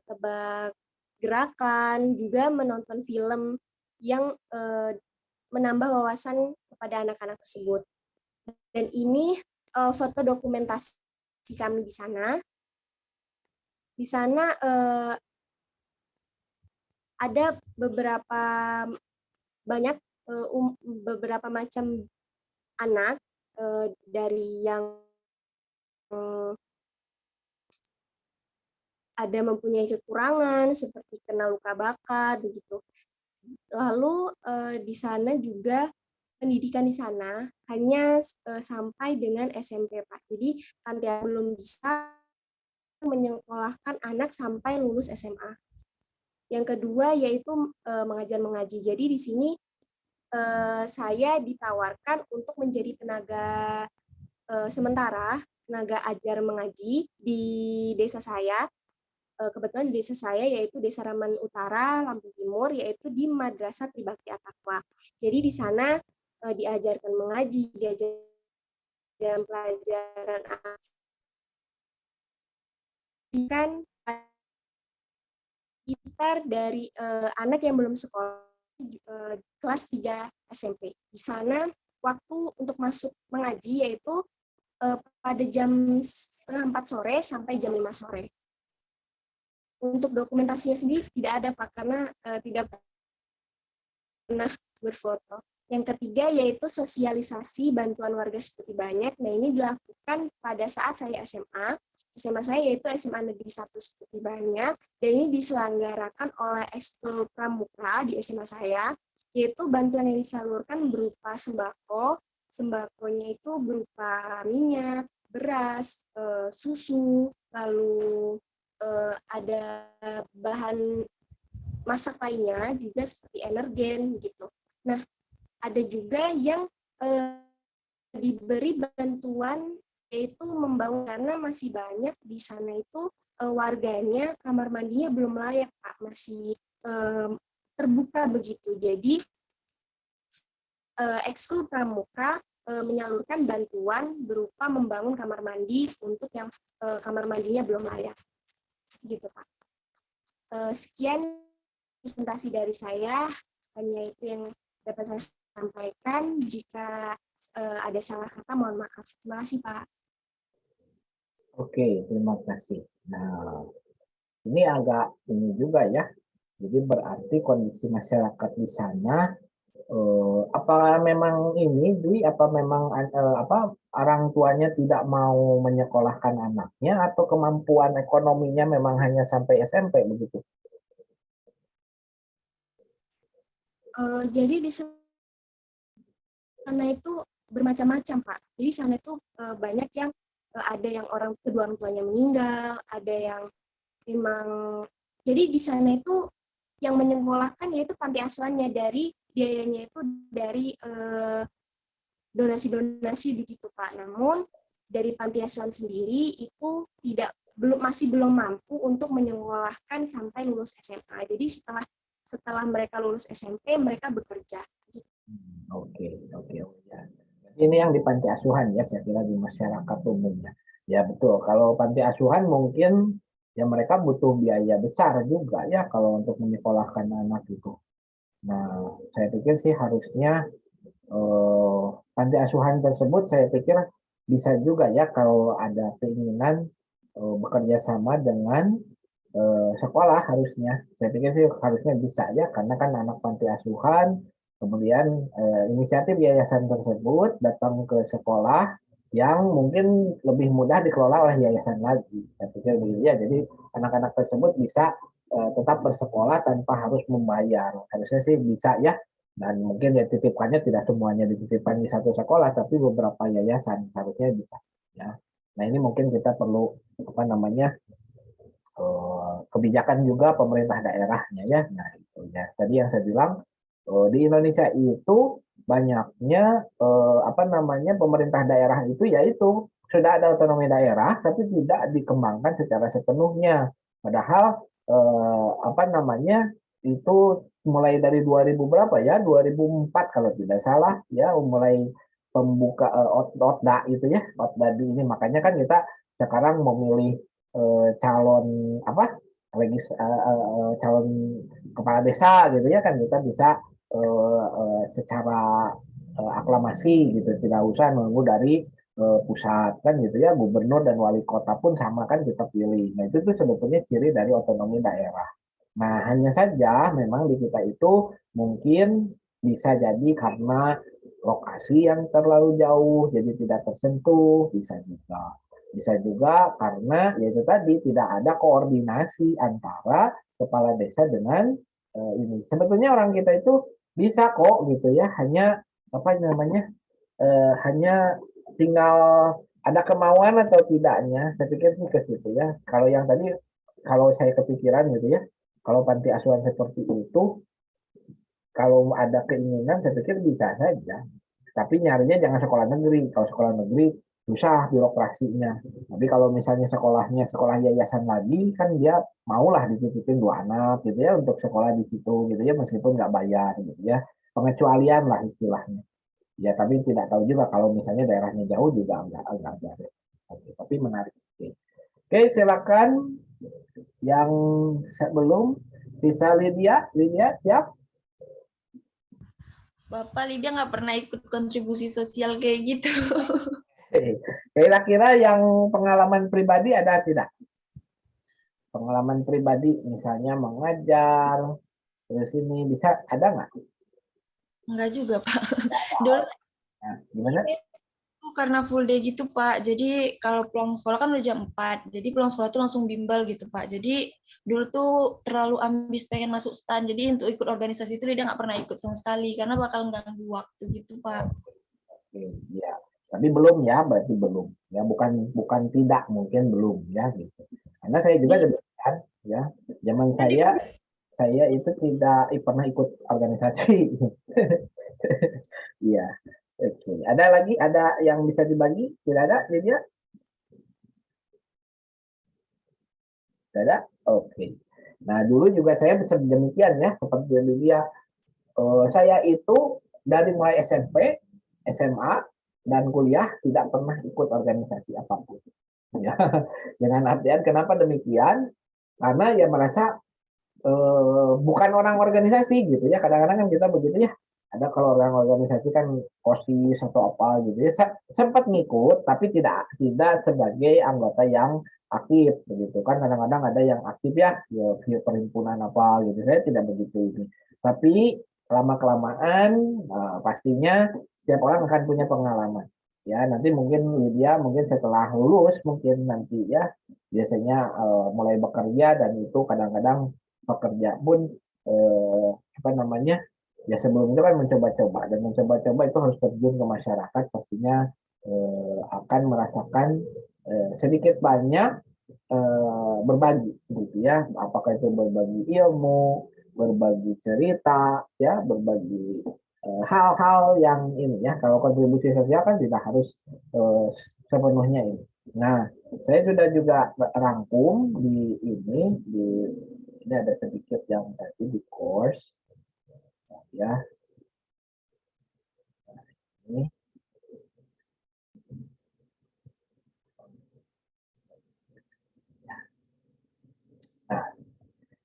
tebak gerakan, juga menonton film yang menambah wawasan kepada anak-anak tersebut. Dan ini foto dokumentasi kami di sana. Di sana ada beberapa macam anak, dari yang ada mempunyai kekurangan seperti kena luka bakar begitu. Lalu di sana juga pendidikan di sana hanya sampai dengan SMP, Pak. Jadi panti belum bisa menyekolahkan anak sampai lulus SMA. Yang kedua yaitu mengajar mengaji. Jadi di sini saya ditawarkan untuk menjadi tenaga sementara, tenaga ajar mengaji di desa saya. Kebetulan di desa saya yaitu Desa Raman Utara, Lampung Timur, yaitu di Madrasah Tribakti At-Taqwa. Jadi di sana diajarkan mengaji, diajarkan pelajaran kan sekitar dari anak yang belum sekolah kelas 3 SMP. Di sana waktu untuk masuk mengaji yaitu pada jam 3:30 sore sampai jam 5 sore. Untuk dokumentasinya sendiri tidak ada, Pak, karena tidak pernah berfoto. Yang ketiga yaitu sosialisasi bantuan warga seperti banyak. Nah, ini dilakukan pada saat saya SMA. SMA saya yaitu SMA Negeri 1 seperti banyak, dan ini diselenggarakan oleh Ekskul Pramuka di SMA saya, yaitu bantuan yang disalurkan berupa sembako. Sembakonya itu berupa minyak, beras, susu, lalu ada bahan masak lainnya juga seperti energen gitu. Nah, ada juga yang diberi bantuan yaitu membangun, karena masih banyak di sana itu warganya kamar mandinya belum layak, Pak, masih terbuka begitu. Jadi ekskul pramuka menyalurkan bantuan berupa membangun kamar mandi untuk yang kamar mandinya belum layak, gitu Pak. Sekian presentasi dari saya, hanya itu yang dapat saya sampaikan. Jika ada salah kata, mohon maaf. Terima kasih Pak. Oke, terima kasih. Nah, ini agak ini juga ya. Jadi berarti kondisi masyarakat di sana apa memang ini Dwi, apa memang apa orang tuanya tidak mau menyekolahkan anaknya atau kemampuan ekonominya memang hanya sampai SMP begitu? Jadi di sana itu bermacam-macam Pak. Jadi di sana itu banyak yang ada yang kedua orang tuanya meninggal, ada yang memang, jadi di sana itu yang menyekolahkan yaitu panti asuhannya, dari biayanya itu dari donasi-donasi begitu Pak. Namun dari panti asuhan sendiri itu masih belum mampu untuk menyekolahkan sampai lulus SMA. Jadi setelah mereka lulus SMP mereka bekerja. Oke. Ya. Ini yang di panti asuhan ya, saya kira di masyarakat umumnya. Ya betul, kalau panti asuhan mungkin ya mereka butuh biaya besar juga ya kalau untuk menyekolahkan anak itu. Nah, saya pikir sih harusnya panti asuhan tersebut saya pikir bisa juga ya kalau ada keinginan bekerja sama dengan sekolah harusnya. Saya pikir sih harusnya bisa ya, karena kan anak panti asuhan, kemudian inisiatif yayasan tersebut datang ke sekolah yang mungkin lebih mudah dikelola oleh yayasan lagi. Saya pikir begitu ya. Jadi anak-anak tersebut bisa tetap bersekolah tanpa harus membayar. Harusnya sih bisa ya. Dan mungkin ya titipkannya tidak semuanya dititipkan di satu sekolah, tapi beberapa yayasan harusnya bisa. Ya. Nah ini mungkin kita perlu apa namanya kebijakan juga pemerintah daerahnya ya. Nah itu ya. Tadi yang saya bilang di Indonesia itu banyaknya apa namanya pemerintah daerah itu yaitu sudah ada otonomi daerah tapi tidak dikembangkan secara sepenuhnya. Padahal apa namanya itu mulai dari 2000 berapa ya 2004 kalau tidak salah ya mulai pembuka OTDA itu ya OTDA ini, makanya kan kita sekarang memilih calon apa calon kepala desa gitu ya kan kita bisa secara aklamasi gitu, tidak usah menunggu dari pusat kan gitu ya, gubernur dan wali kota pun sama kan kita pilih. Nah itu tuh sebetulnya ciri dari otonomi daerah. Nah hanya saja memang di kita itu mungkin bisa jadi karena lokasi yang terlalu jauh jadi tidak tersentuh, bisa juga karena yaitu tadi tidak ada koordinasi antara kepala desa dengan ini. Sebetulnya orang kita itu bisa kok gitu ya, hanya apa namanya hanya tinggal ada kemauan atau tidaknya. Saya pikir sih ke situ ya. Kalau yang tadi kalau saya kepikiran gitu ya, kalau panti asuhan seperti itu kalau ada keinginan saya pikir bisa saja. Tapi nyarinya jangan sekolah negeri. Kalau sekolah negeri susah birokrasinya. Tapi kalau misalnya sekolahnya sekolah yayasan lagi, kan dia maulah dititipin 2 anak gitu ya untuk sekolah di situ gitu ya meskipun nggak bayar gitu ya. Pengecualian lah istilahnya. Ya tapi tidak tahu juga kalau misalnya daerahnya jauh juga agak ada. Oke, tapi menarik. Oke, silakan yang sebelum sisa Lydia siap? Bapak Lydia nggak pernah ikut kontribusi sosial kayak gitu. Kira-kira yang pengalaman pribadi ada tidak? Pengalaman pribadi misalnya mengajar, terus ini bisa ada nggak? Enggak juga Pak. Dulu Nah, gimana? itu karena full day gitu Pak. Jadi kalau pulang sekolah kan udah jam 4. Jadi pulang sekolah tuh langsung bimbel gitu Pak. Jadi dulu tuh terlalu ambis pengen masuk STAN. Jadi untuk ikut organisasi itu dia nggak pernah ikut sama sekali karena bakal mengganggu waktu gitu Pak. Oke, ya. Tapi belum ya, berarti belum. Ya, bukan tidak, mungkin belum ya gitu. Karena saya juga demikian ya. Zaman saya itu tidak pernah ikut organisasi. Iya. Oke. Ada yang bisa dibagi? Tidak ada, Lydia? Tidak ada? Oke. Nah, dulu juga saya demikian ya, seperti Lydia. Saya itu dari mulai SMP, SMA, dan kuliah tidak pernah ikut organisasi apapun. Ya, dengan artian kenapa demikian? Karena ya merasa bukan orang organisasi gitu ya. Kadang-kadang kan kita begitu ya. Ada kalau orang organisasi kan OSIS atau apa gitu ya. Sempat ngikut tapi tidak sebagai anggota yang aktif begitu kan. Kadang-kadang ada yang aktif ya via perhimpunan apa gitu. Saya tidak begitu ini. Tapi lama-kelamaan pastinya setiap orang akan punya pengalaman. Ya, nanti mungkin Lydia mungkin setelah lulus mungkin nanti ya biasanya mulai bekerja dan itu kadang-kadang pekerja pun apa namanya ya sebelum itu kan mencoba-coba dan mencoba-coba itu harus terjun ke masyarakat pastinya akan merasakan sedikit banyak berbagi gitu ya, apakah itu berbagi ilmu, berbagi cerita ya, berbagi hal-hal yang ini ya. Kalau kontribusi sosial kan tidak harus sepenuhnya ini. Nah, saya sudah juga rangkum di ini ada sedikit yang tadi di course ya. Ini.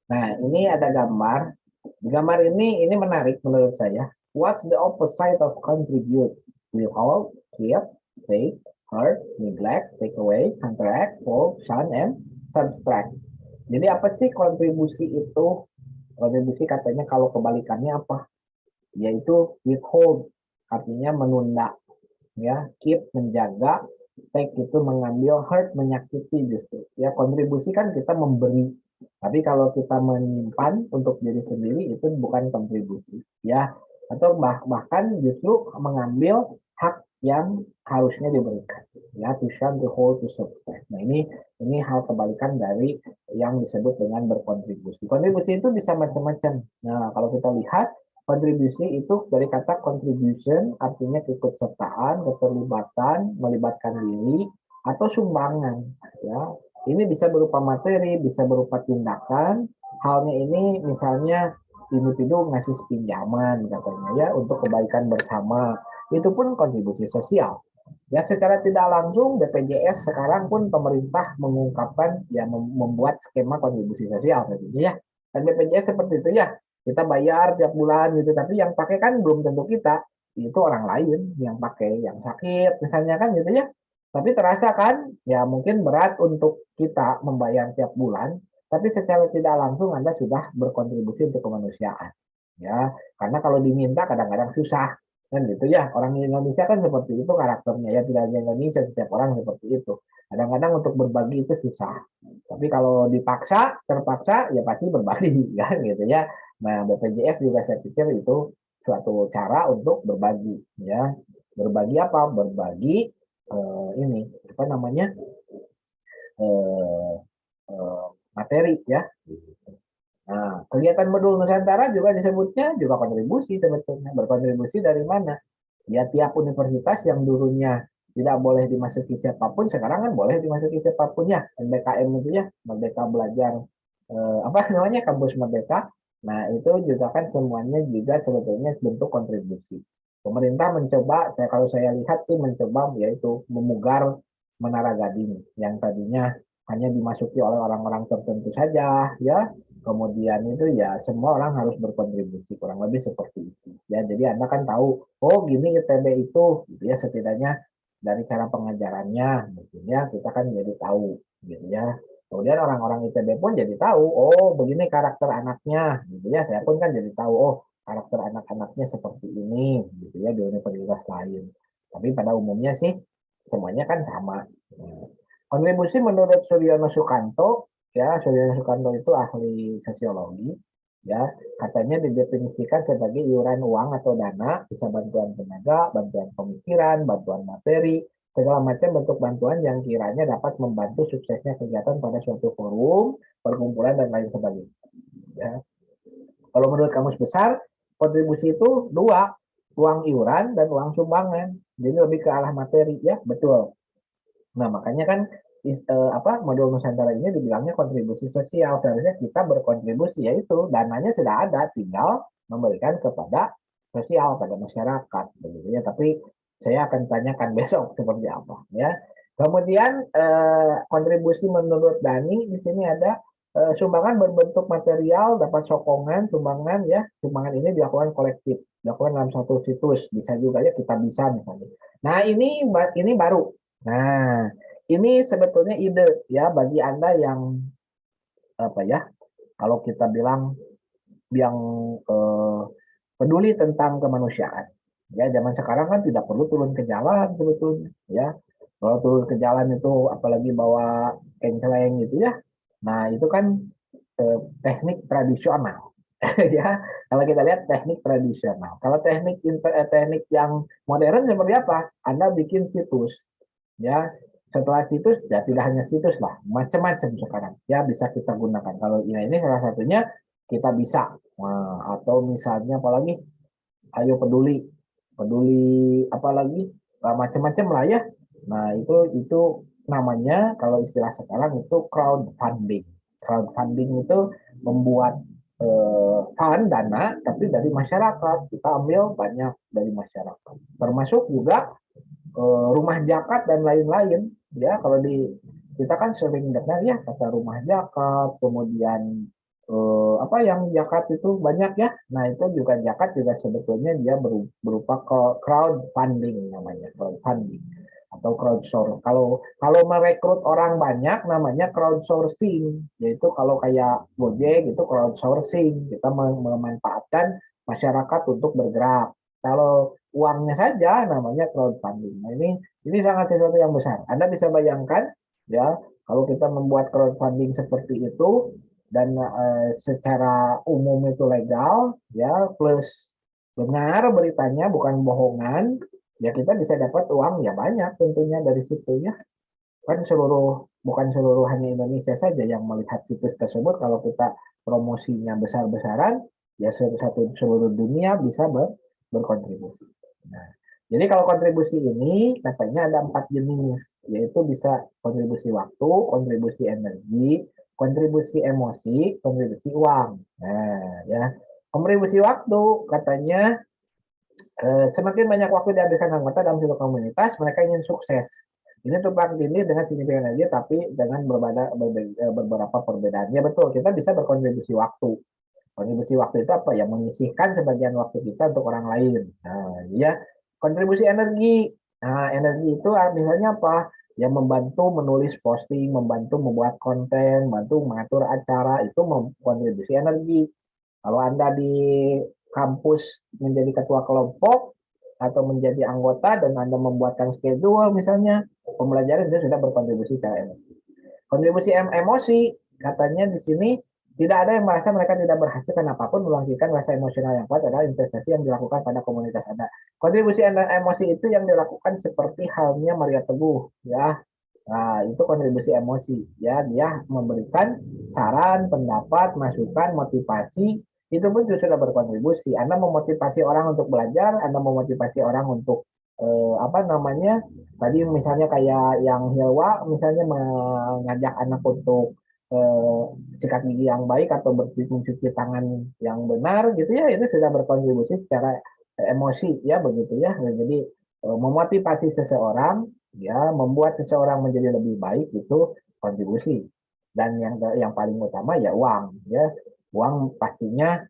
Nah, ini ada gambar. Di gambar ini menarik menurut saya. What's the opposite of contribute? Withhold, keep, take, hurt, neglect, take away, counteract, hold, shun, and subtract. Jadi apa sih kontribusi itu? Kontribusi katanya kalau kebalikannya apa? Yaitu withhold, artinya menunda. Ya, keep menjaga, take itu mengambil, hurt menyakiti justru. Ya, kontribusi kan kita memberi. Tapi kalau kita menyimpan untuk diri sendiri itu bukan kontribusi, ya. Atau bahkan justru mengambil hak yang harusnya diberikan, ya, to shun, to hold, to subtract. Nah, ini hal kebalikan dari yang disebut dengan berkontribusi. Kontribusi itu bisa macam-macam. Nah, kalau kita lihat kontribusi itu dari kata contribution artinya keikutsertaan, keterlibatan, melibatkan diri atau sumbangan, ya. Ini bisa berupa materi, bisa berupa tindakan. Halnya ini misalnya individu ngasih pinjaman katanya ya untuk kebaikan bersama. Itu pun kontribusi sosial. Ya, secara tidak langsung BPJS sekarang pun pemerintah mengungkapkan ya membuat skema kontribusi sosial gitu ya. Dan BPJS seperti itu ya. Kita bayar tiap bulan gitu, tapi yang pakai kan belum tentu kita. Itu orang lain yang pakai, yang sakit misalnya kan gitu ya. Tapi terasa kan, ya mungkin berat untuk kita membayar tiap bulan, tapi secara tidak langsung Anda sudah berkontribusi untuk kemanusiaan. Ya, karena kalau diminta kadang-kadang susah. Kan gitu ya, orang Indonesia kan seperti itu karakternya ya, tidak hanya Indonesia, setiap orang seperti itu. Kadang-kadang untuk berbagi itu susah. Tapi kalau terpaksa ya pasti berbagi kan gitu ya. Nah, BPJS juga saya pikir itu suatu cara untuk berbagi ya. Berbagi apa? Berbagi ini apa namanya materi ya. Nah, kegiatan Bedul Nusantara juga disebutnya juga kontribusi sebetulnya. Berkontribusi dari mana? Ya tiap universitas yang dulunya tidak boleh dimasuki siapapun sekarang kan boleh dimasuki siapapun ya. MBKM itu ya, Merdeka Belajar apa namanya kampus Merdeka. Nah, itu juga kan semuanya juga sebetulnya bentuk kontribusi. Pemerintah mencoba, kalau saya lihat sih mencoba yaitu memugar Menara Gading yang tadinya hanya dimasuki oleh orang-orang tertentu saja, ya. Kemudian itu ya semua orang harus berkontribusi, kurang lebih seperti itu. Ya, jadi Anda kan tahu, oh gini ITB itu, gitu ya, setidaknya dari cara pengajarannya, mungkin ya kita kan jadi tahu, gitu ya. Kemudian orang-orang ITB pun jadi tahu, oh begini karakter anaknya, gitu ya. Saya pun kan jadi tahu, oh karakter anak-anaknya seperti ini, gitu ya, di universitas lain. Tapi pada umumnya sih semuanya kan sama. Kontribusi menurut Suryono Sukanto, ya Suryono Sukanto itu ahli sosiologi, ya katanya didefinisikan sebagai iuran uang atau dana, bisa bantuan tenaga, bantuan pemikiran, bantuan materi, segala macam bentuk bantuan yang kiranya dapat membantu suksesnya kegiatan pada suatu forum, perkumpulan dan lain sebagainya. Ya. Kalau menurut Kamus Besar, kontribusi itu dua, uang iuran dan uang sumbangan. Jadi lebih ke arah materi, ya betul. Nah, makanya kan modul Nusantara ini dibilangnya kontribusi sosial. Seharusnya kita berkontribusi, yaitu dananya sudah ada, tinggal memberikan kepada sosial pada masyarakat, begitu ya. Tapi saya akan tanyakan besok seperti apa, ya. Kemudian kontribusi menurut Dani di sini ada sumbangan berbentuk material, dapat sokongan, sumbangan ya. Sumbangan ini dilakukan kolektif, dilakukan dalam satu situs, bisa juga ya kita bisa misalnya. Nah ini baru. Nah ini sebetulnya ide ya bagi Anda yang apa ya, kalau kita bilang yang peduli tentang kemanusiaan. Ya, zaman sekarang kan tidak perlu turun ke jalan sebetulnya, ya. Kalau turun ke jalan itu apalagi bawa kenceleng gitu ya. Nah, itu kan teknik tradisional. Ya, kalau kita lihat teknik tradisional. Kalau teknik yang modern seperti apa? Anda bikin situs, ya. Setelah situs, ya tidak hanya situs lah, macam-macam sekarang. Ya, bisa kita gunakan. Kalau ini salah satunya kita bisa. Nah, atau misalnya apalagi ayo peduli apalagi macam-macam lah ya. Nah itu namanya kalau istilah sekarang itu crowdfunding itu membuat fund dana tapi dari masyarakat, kita ambil banyak dari masyarakat, termasuk juga rumah zakat dan lain-lain ya. Kalau kita kan sering dengar ya kata rumah zakat, kemudian apa yang zakat itu banyak ya. Nah itu juga zakat juga sebetulnya dia berupa crowdfunding, namanya crowdfunding atau crowdsourcing. Kalau merekrut orang banyak namanya crowdsourcing, yaitu kalau kayak Gojek itu crowdsourcing, kita memanfaatkan masyarakat untuk bergerak. Kalau uangnya saja namanya crowdfunding. Nah ini sangat sesuatu yang besar. Anda bisa bayangkan ya kalau kita membuat crowdfunding seperti itu dan secara umum itu legal ya, plus benar beritanya bukan bohongan, ya kita bisa dapat uang ya banyak tentunya dari situ ya. Kan bukan seluruh hanya Indonesia saja yang melihat situs tersebut. Kalau kita promosinya besar-besaran ya seluruh dunia bisa berkontribusi. Nah, jadi kalau kontribusi ini katanya ada 4 jenis, yaitu bisa kontribusi waktu, kontribusi energi, kontribusi emosi, kontribusi uang. Nah, ya. Kontribusi waktu katanya semakin banyak waktu dihabiskan anggota dalam suatu komunitas, mereka ingin sukses. Ini tumpang tindih dengan signifikan energi, tapi dengan beberapa perbedaan. Ya betul, kita bisa berkontribusi waktu. Kontribusi waktu itu apa ya? Menyisihkan sebagian waktu kita untuk orang lain. Nah, ya. Kontribusi energi. Nah, energi itu misalnya apa? Ya membantu menulis posting, membantu membuat konten, membantu mengatur acara, itu kontribusi energi. Kalau Anda di kampus menjadi ketua kelompok atau menjadi anggota dan Anda membuatkan schedule misalnya, pembelajaran itu sudah berkontribusi secara energi. Kontribusi emosi, katanya di sini tidak ada yang merasa mereka tidak berhasil karena apapun melanggengkan rasa emosional yang kuat adalah investasi yang dilakukan pada komunitas Anda. Kontribusi emosi itu yang dilakukan seperti halnya Maria Teguh, ya. Nah, itu kontribusi emosi, ya. Dia memberikan saran, pendapat, masukan, motivasi, itu pun sudah berkontribusi. Anda memotivasi orang untuk belajar, Anda memotivasi orang untuk apa namanya? Tadi misalnya kayak yang Hilwa, misalnya mengajak anak untuk sikat gigi yang baik atau mencuci tangan yang benar gitu ya, itu sudah berkontribusi secara emosi ya, begitu ya. Jadi memotivasi seseorang ya, membuat seseorang menjadi lebih baik, itu kontribusi. Dan yang paling utama ya uang ya. Uang pastinya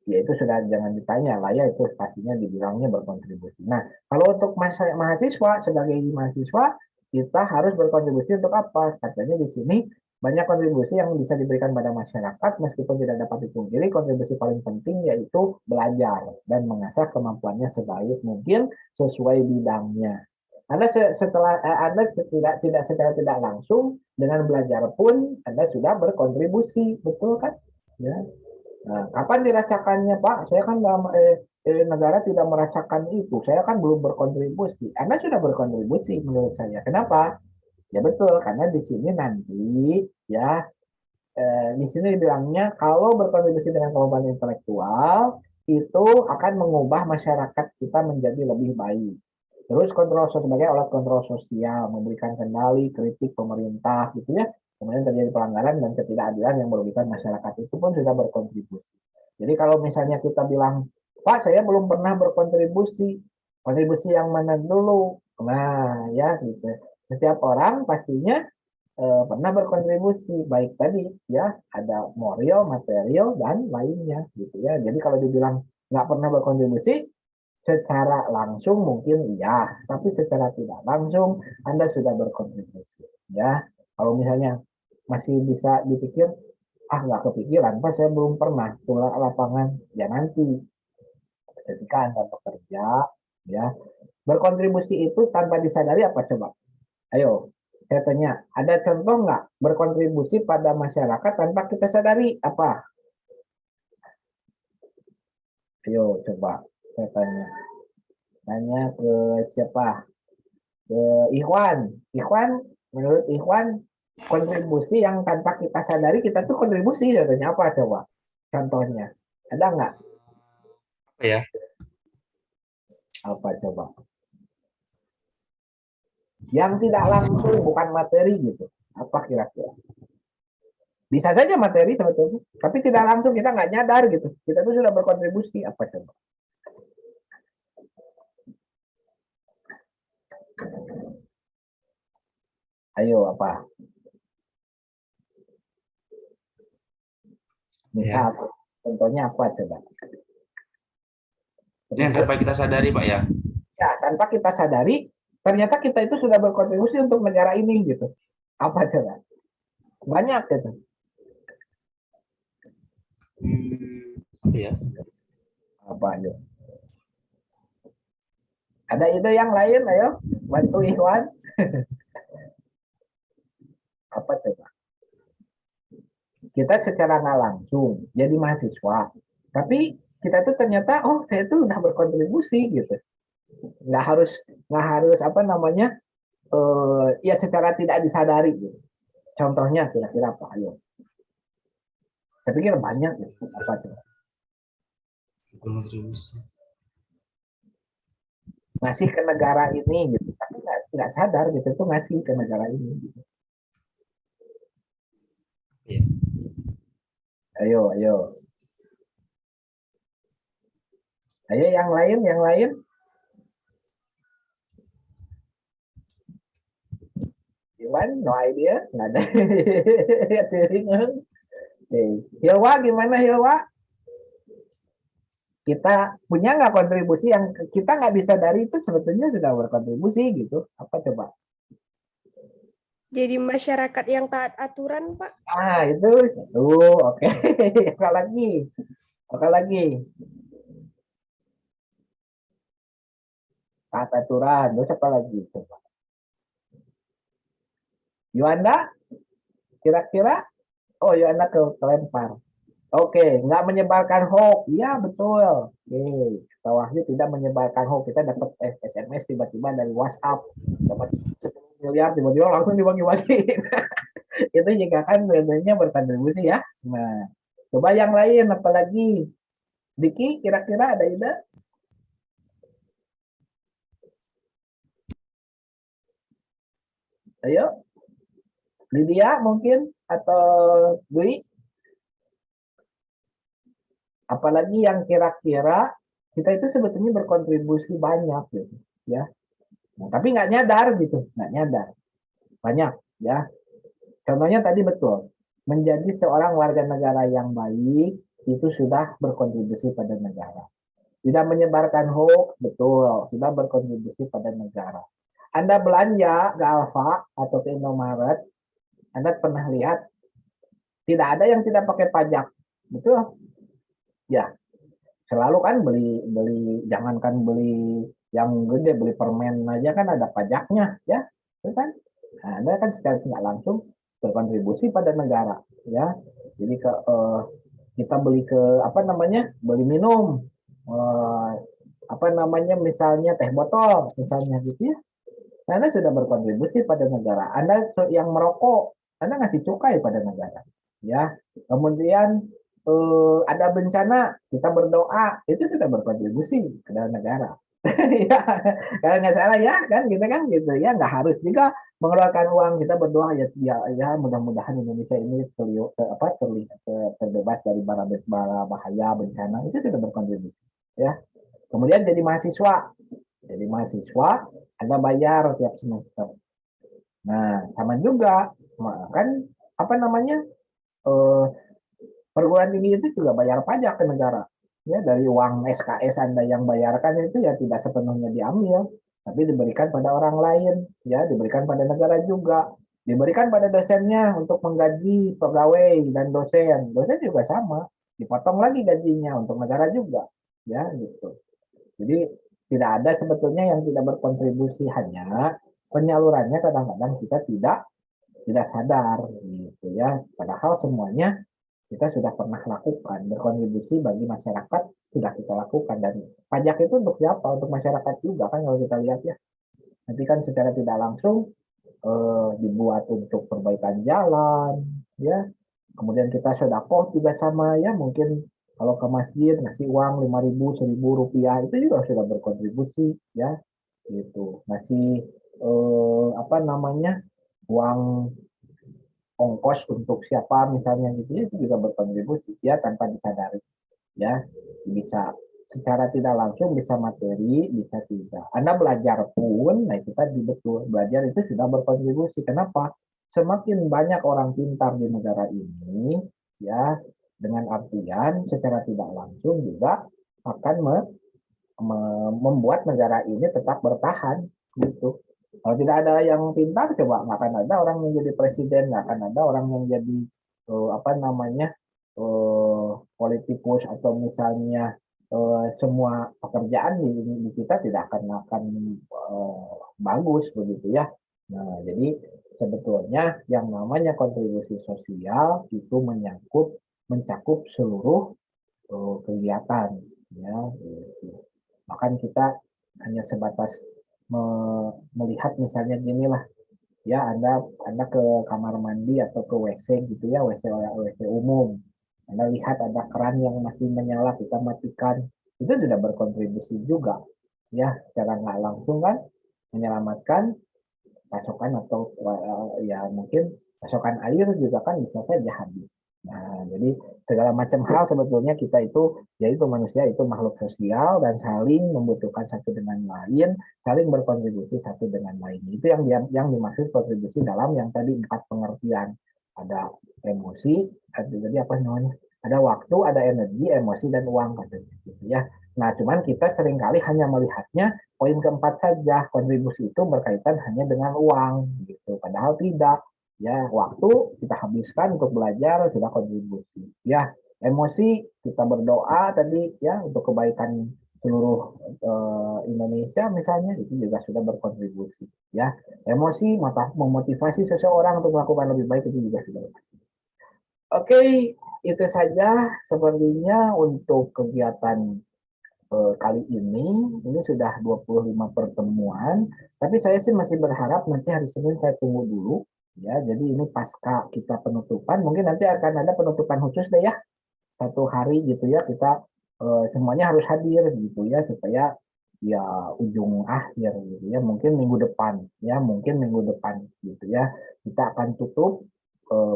ya itu sudah jangan ditanya lah ya, itu pastinya dibilangnya berkontribusi. Nah, kalau untuk mahasiswa, sebagai mahasiswa kita harus berkontribusi untuk apa? Katanya di sini banyak kontribusi yang bisa diberikan pada masyarakat, meskipun tidak dapat dipungkiri, kontribusi paling penting yaitu belajar dan mengasah kemampuannya sebaik mungkin sesuai bidangnya. Anda Anda tidak secara tidak langsung dengan belajar pun Anda sudah berkontribusi, betul kan? Ya. Nah, kapan dirasakannya, Pak? Saya kan negara tidak merasakan itu. Saya kan belum berkontribusi. Anda sudah berkontribusi menurut saya. Kenapa? Ya betul, karena di sini nanti ya di sini dibilangnya kalau berkontribusi dengan kemampuan intelektual itu akan mengubah masyarakat kita menjadi lebih baik. Terus kontrol sebagai alat kontrol sosial, memberikan kendali, kritik pemerintah gitu ya. Kemudian terjadi pelanggaran dan ketidakadilan yang merugikan masyarakat, itu pun sudah berkontribusi. Jadi kalau misalnya kita bilang Pak, saya belum pernah berkontribusi. Kontribusi yang mana dulu? Nah, ya gitu. Setiap orang pastinya pernah berkontribusi, baik tadi ya ada moral, material dan lainnya gitu ya. Jadi kalau dibilang nggak pernah berkontribusi secara langsung mungkin iya, tapi secara tidak langsung Anda sudah berkontribusi ya. Kalau misalnya masih bisa dipikir, ah nggak kepikiran, Pak saya belum pernah turun lapangan, ya nanti ketika Anda bekerja ya berkontribusi itu tanpa disadari apa coba? Ayo, saya tanya, ada contoh nggak berkontribusi pada masyarakat tanpa kita sadari apa? Ayo coba saya tanya. Tanya ke siapa? Ke Ikhwan. Ikhwan, menurut Ikhwan, kontribusi yang tanpa kita sadari kita tuh kontribusi katanya apa coba? Contohnya, ada nggak? Apa ya? Apa coba? Yang tidak langsung bukan materi gitu. Apa kira-kira? Bisa saja materi sebetulnya, tapi tidak langsung kita nggak nyadar gitu. Kita tuh sudah berkontribusi apa coba? Ayo apa? Misal, contohnya apa coba? Yang tanpa kita sadari, Pak ya? Ya, tanpa kita sadari, ternyata kita itu sudah berkontribusi untuk negara ini gitu. Apa coba? Banyak gitu. Apa ya? Apa ayo? Ada ide yang lain, ayo bantu Ikhwan. Apa coba? Kita secara nggak langsung jadi mahasiswa, tapi kita tuh ternyata oh saya tuh udah berkontribusi gitu. Nggak harus apa namanya ya secara tidak disadari gitu. Contohnya kira-kira apa? Ayo. Saya pikir banyak gitu. Apa coba? Kontribusi. Ngasih ke negara ini gitu, tapi nggak sadar gitu tuh ngasih ke negara ini. Gitu. Iya. Ayo. Ayo yang lain. Iwan, no idea, nggak ada. Hilwa gimana Hilwa? Kita punya nggak kontribusi yang kita nggak bisa dari itu sebetulnya sudah berkontribusi gitu? Apa coba? Jadi masyarakat yang taat aturan, Pak. Ah itu, oke. Apa lagi? Taat aturan, terus apa lagi? Coba. Yuanda, kira-kira? Oh Yuanda kelempar. Oke, nggak menyebarkan hoax. Iya, betul. Oke, Kak Wahyu tidak menyebarkan hoax. Kita dapat SMS tiba-tiba dari WhatsApp. Dapat 10 miliar tiba-tiba langsung dibagi-bagi. Itu juga kan sebenarnya berkontribusi ya. Nah, coba yang lain apalagi. Diki, kira-kira ada ide? Ayo. Lydia mungkin atau Dwi? Apalagi yang kira-kira kita itu sebetulnya berkontribusi banyak gitu ya. Nah, tapi nggak nyadar gitu, nggak nyadar. Banyak ya. Contohnya tadi betul, menjadi seorang warga negara yang baik itu sudah berkontribusi pada negara. Tidak menyebarkan hoax, betul, sudah berkontribusi pada negara. Anda belanja ke Alfa atau ke Indomaret, Anda pernah lihat tidak ada yang tidak pakai pajak, betul? Ya, selalu kan beli jangankan beli yang gede, beli permen aja kan ada pajaknya ya, itu kan? Nah, Anda kan secara tidak langsung berkontribusi pada negara ya. Jadi kita beli beli minum misalnya teh botol misalnya gitu ya. Nah, Anda sudah berkontribusi pada negara. Anda yang merokok, Anda ngasih cukai pada negara ya. Kemudian ada bencana, kita berdoa, itu sudah berkontribusi ke dalam negara. Ya, kalau nggak salah ya kan gitu ya, nggak harus juga mengeluarkan uang, kita berdoa ya mudah-mudahan Indonesia ini terbebas dari bara bahaya bencana, itu sudah berkontribusi. ya. Kemudian jadi mahasiswa. Jadi mahasiswa ada bayar tiap semester. Nah, sama juga kan apa namanya? Perguruan tinggi itu juga bayar pajak ke negara. Ya, dari uang SKS Anda yang bayarkan itu ya tidak sepenuhnya diambil, tapi diberikan pada orang lain, ya, diberikan pada negara juga. Diberikan pada dosennya untuk menggaji pegawai dan dosen. Dosen juga sama, dipotong lagi gajinya untuk negara juga, ya gitu. Jadi tidak ada sebetulnya yang tidak berkontribusi, hanya penyalurannya kadang-kadang kita tidak sadar gitu ya. Padahal semuanya kita sudah pernah lakukan, berkontribusi bagi masyarakat sudah kita lakukan, dan pajak itu untuk siapa? Untuk masyarakat juga kan kalau kita lihat ya. Nanti kan secara tidak langsung dibuat untuk perbaikan jalan, ya. Kemudian kita sedekah juga sama ya, mungkin kalau ke masjid ngasih uang 5.000, 1.000 rupiah itu juga sudah berkontribusi ya, gitu. Ngasih apa namanya, uang ongkos untuk siapa misalnya gitu, itu juga berkontribusi ya tanpa disadari ya. Bisa secara tidak langsung, bisa materi, bisa tidak. Anda belajar pun, nah itu tadi betul, belajar itu sudah berkontribusi. Kenapa? Semakin banyak orang pintar di negara ini ya, dengan artian secara tidak langsung juga akan membuat negara ini tetap bertahan gitu. Kalau tidak ada yang pintar, coba nggak akan ada orang yang jadi presiden, nggak akan ada orang yang jadi apa namanya, politikus, atau misalnya semua pekerjaan di kita tidak akan bagus begitu ya. Nah, jadi sebetulnya yang namanya kontribusi sosial itu mencakup seluruh kegiatan ya. Gitu. Bahkan kita hanya sebatas melihat misalnya gini lah ya, Anda ke kamar mandi atau ke WC gitu ya, WC umum, Anda lihat ada keran yang masih menyala, kita matikan, itu sudah berkontribusi juga ya, secara nggak langsung kan menyelamatkan pasokan, atau ya mungkin pasokan air juga kan bisa saja habis. Nah, jadi segala macam hal sebetulnya kita itu, yaitu manusia itu makhluk sosial dan saling membutuhkan satu dengan lain, saling berkontribusi satu dengan lain. Itu yang dimaksud kontribusi dalam yang tadi 4 pengertian. Ada emosi, jadi apa namanya? Ada waktu, ada energi, emosi, dan uang katanya gitu ya. Nah, cuman kita seringkali hanya melihatnya poin keempat saja, kontribusi itu berkaitan hanya dengan uang gitu. Padahal tidak. Ya, waktu kita habiskan untuk belajar sudah kontribusi. Ya, emosi kita berdoa tadi ya untuk kebaikan seluruh Indonesia misalnya, itu juga sudah berkontribusi. Ya, emosi memotivasi seseorang untuk melakukan lebih baik, itu juga sudah berkontribusi. Oke, itu saja sepertinya untuk kegiatan kali ini sudah 25 pertemuan, tapi saya sih masih berharap nanti hari Senin saya tunggu dulu ya. Jadi ini pasca kita penutupan, mungkin nanti akan ada penutupan khusus deh ya, 1 hari gitu ya, kita semuanya harus hadir gitu ya, supaya ya ujung akhir gitu ya, mungkin minggu depan gitu ya, kita akan tutup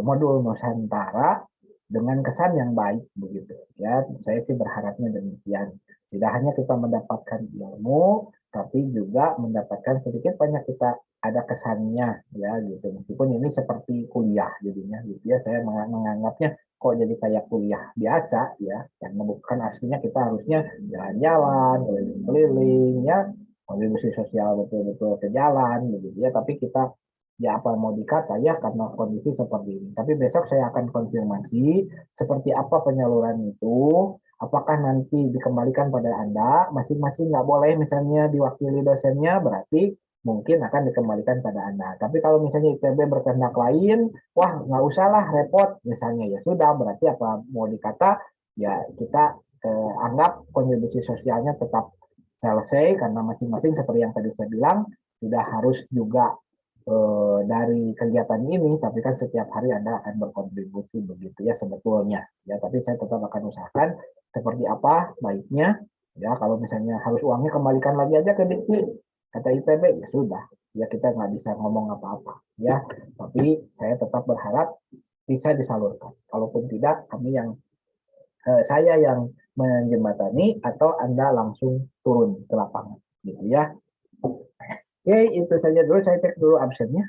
modul Nusantara dengan kesan yang baik begitu ya. Saya sih berharapnya demikian. Tidak hanya kita mendapatkan ilmu, tapi juga mendapatkan sedikit banyak kita ada kesannya ya gitu. Meskipun ini seperti kuliah jadinya gitu ya. Saya menganggapnya kok jadi kayak kuliah biasa ya, karena bukan aslinya kita harusnya jalan-jalan, keliling-keliling ya, kontribusi sosial betul-betul ke jalan begitu ya. Tapi kita ya apa mau dikata ya, karena kondisi seperti ini. Tapi besok saya akan konfirmasi seperti apa penyaluran itu. Apakah nanti dikembalikan pada Anda, masing-masing nggak boleh misalnya diwakili dosennya, berarti mungkin akan dikembalikan pada Anda. Tapi kalau misalnya ITB berkehendak lain, wah nggak usahlah repot misalnya, ya sudah, berarti apa mau dikata, ya kita anggap kontribusi sosialnya tetap selesai, karena masing-masing seperti yang tadi saya bilang, tidak harus juga dari kegiatan ini, tapi kan setiap hari Anda akan berkontribusi begitu ya sebetulnya. Ya, tapi saya tetap akan usahakan seperti apa baiknya. Ya, kalau misalnya harus uangnya kembalikan lagi aja ke Dikti, kata ITB, ya sudah. Ya kita nggak bisa ngomong apa-apa. Ya, tapi saya tetap berharap bisa disalurkan. Kalaupun tidak, kami yang saya yang menjembatani atau Anda langsung turun ke lapangan gitu ya. Oke, itu saja dulu, saya cek dulu absennya.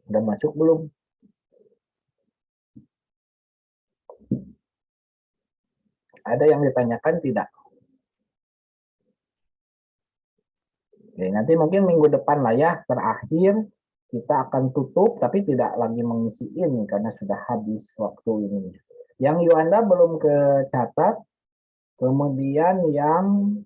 Udah masuk belum? Ada yang ditanyakan tidak? Oke, nanti mungkin minggu depan lah ya, terakhir kita akan tutup, tapi tidak lagi mengisi ini karena sudah habis waktu ini. Yang Yuanda belum kecatat, kemudian yang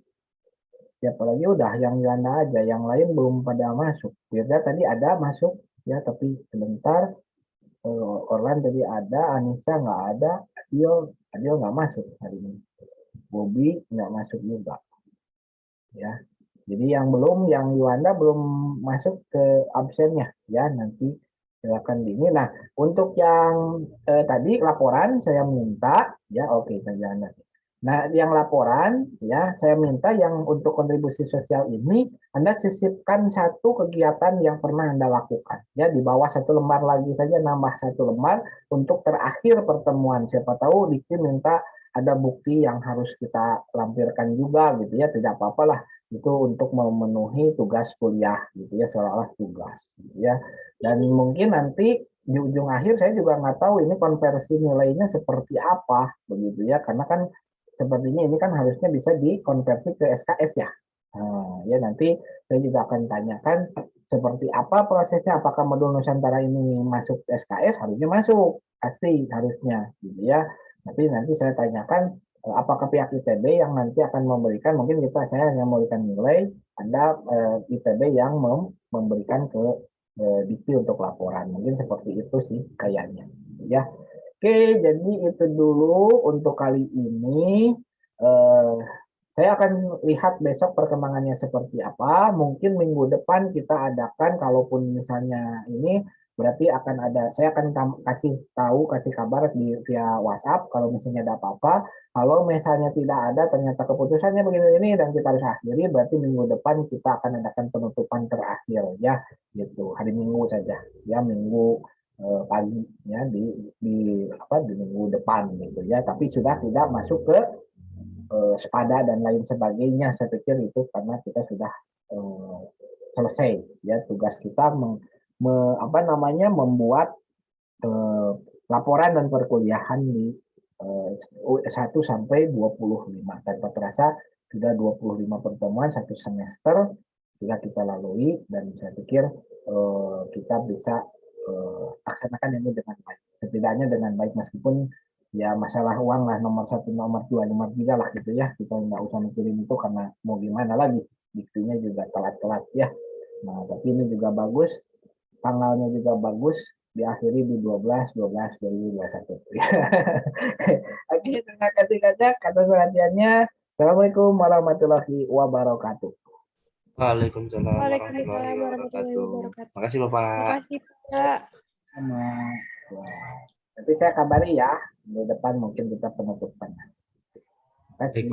siapa lagi udah, yang Yuanda aja, yang lain belum pada masuk. Firda tadi ada masuk ya, tapi sebentar. Orlan tadi ada, Anissa nggak ada, Adil nggak masuk hari ini. Bobby nggak masuk juga. Ya, jadi yang Yuanda belum masuk ke absennya ya, nanti silakan ini. Nah, untuk yang tadi laporan saya minta ya, oke Yuanda. Nah, yang laporan ya, saya minta yang untuk kontribusi sosial ini Anda sisipkan satu kegiatan yang pernah Anda lakukan. Ya, di bawah satu lembar lagi saja, nambah satu lembar untuk terakhir pertemuan. Siapa tahu Diki minta ada bukti yang harus kita lampirkan juga gitu ya, tidak apa-apa lah. Itu untuk memenuhi tugas kuliah gitu ya, seolah-olah tugas gitu ya. Dan mungkin nanti di ujung akhir saya juga nggak tahu ini konversi nilainya seperti apa begitu ya, karena kan sepertinya ini kan harusnya bisa dikonversi ke SKS ya. Nah, ya nanti saya juga akan tanyakan seperti apa prosesnya, apakah modul Nusantara ini masuk SKS, harusnya masuk, pasti harusnya gitu ya. Tapi nanti saya tanyakan apakah pihak ITB yang nanti akan memberikan, mungkin saya hanya memberikan nilai, Anda ITB yang memberikan ke Dikti untuk laporan, mungkin seperti itu sih kayaknya ya. Oke, jadi itu dulu untuk kali ini. Saya akan lihat besok perkembangannya seperti apa. Mungkin minggu depan kita adakan, kalaupun misalnya ini, berarti akan ada, saya akan kasih kabar via WhatsApp kalau misalnya ada apa-apa. Kalau misalnya tidak ada, ternyata keputusannya begini-begini dan kita harus akhiri, berarti minggu depan kita akan adakan penutupan terakhir ya, gitu. Hari Minggu saja, ya Minggu pagi ya, di minggu depan gitu ya, tapi sudah tidak masuk ke sepada dan lain sebagainya. Saya pikir itu karena kita sudah selesai ya tugas kita membuat laporan dan perkuliahan di 1 sampai 25. Tanpa terasa sudah 25 pertemuan satu semester sudah kita lalui, dan saya pikir kita bisa laksanakan ini dengan baik, setidaknya dengan baik, meskipun ya masalah uang lah nomor 1, nomor 2, nomor 3 lah gitu ya, kita nggak usah mikirin itu karena mau gimana lagi, diktinya juga telat-telat ya. Nah, tapi ini juga bagus, tanggalnya juga bagus, diakhiri di 12/12/2021. Oke, terima kasih banyak atas perhatiannya. Assalamualaikum warahmatullahi wabarakatuh. Waalaikumsalam warahmatullahi wabarakatuh. Makasih Bapak. Makasih Pak. Sama. Nanti saya kabari ya, minggu depan mungkin kita penutupan. Terima kasih.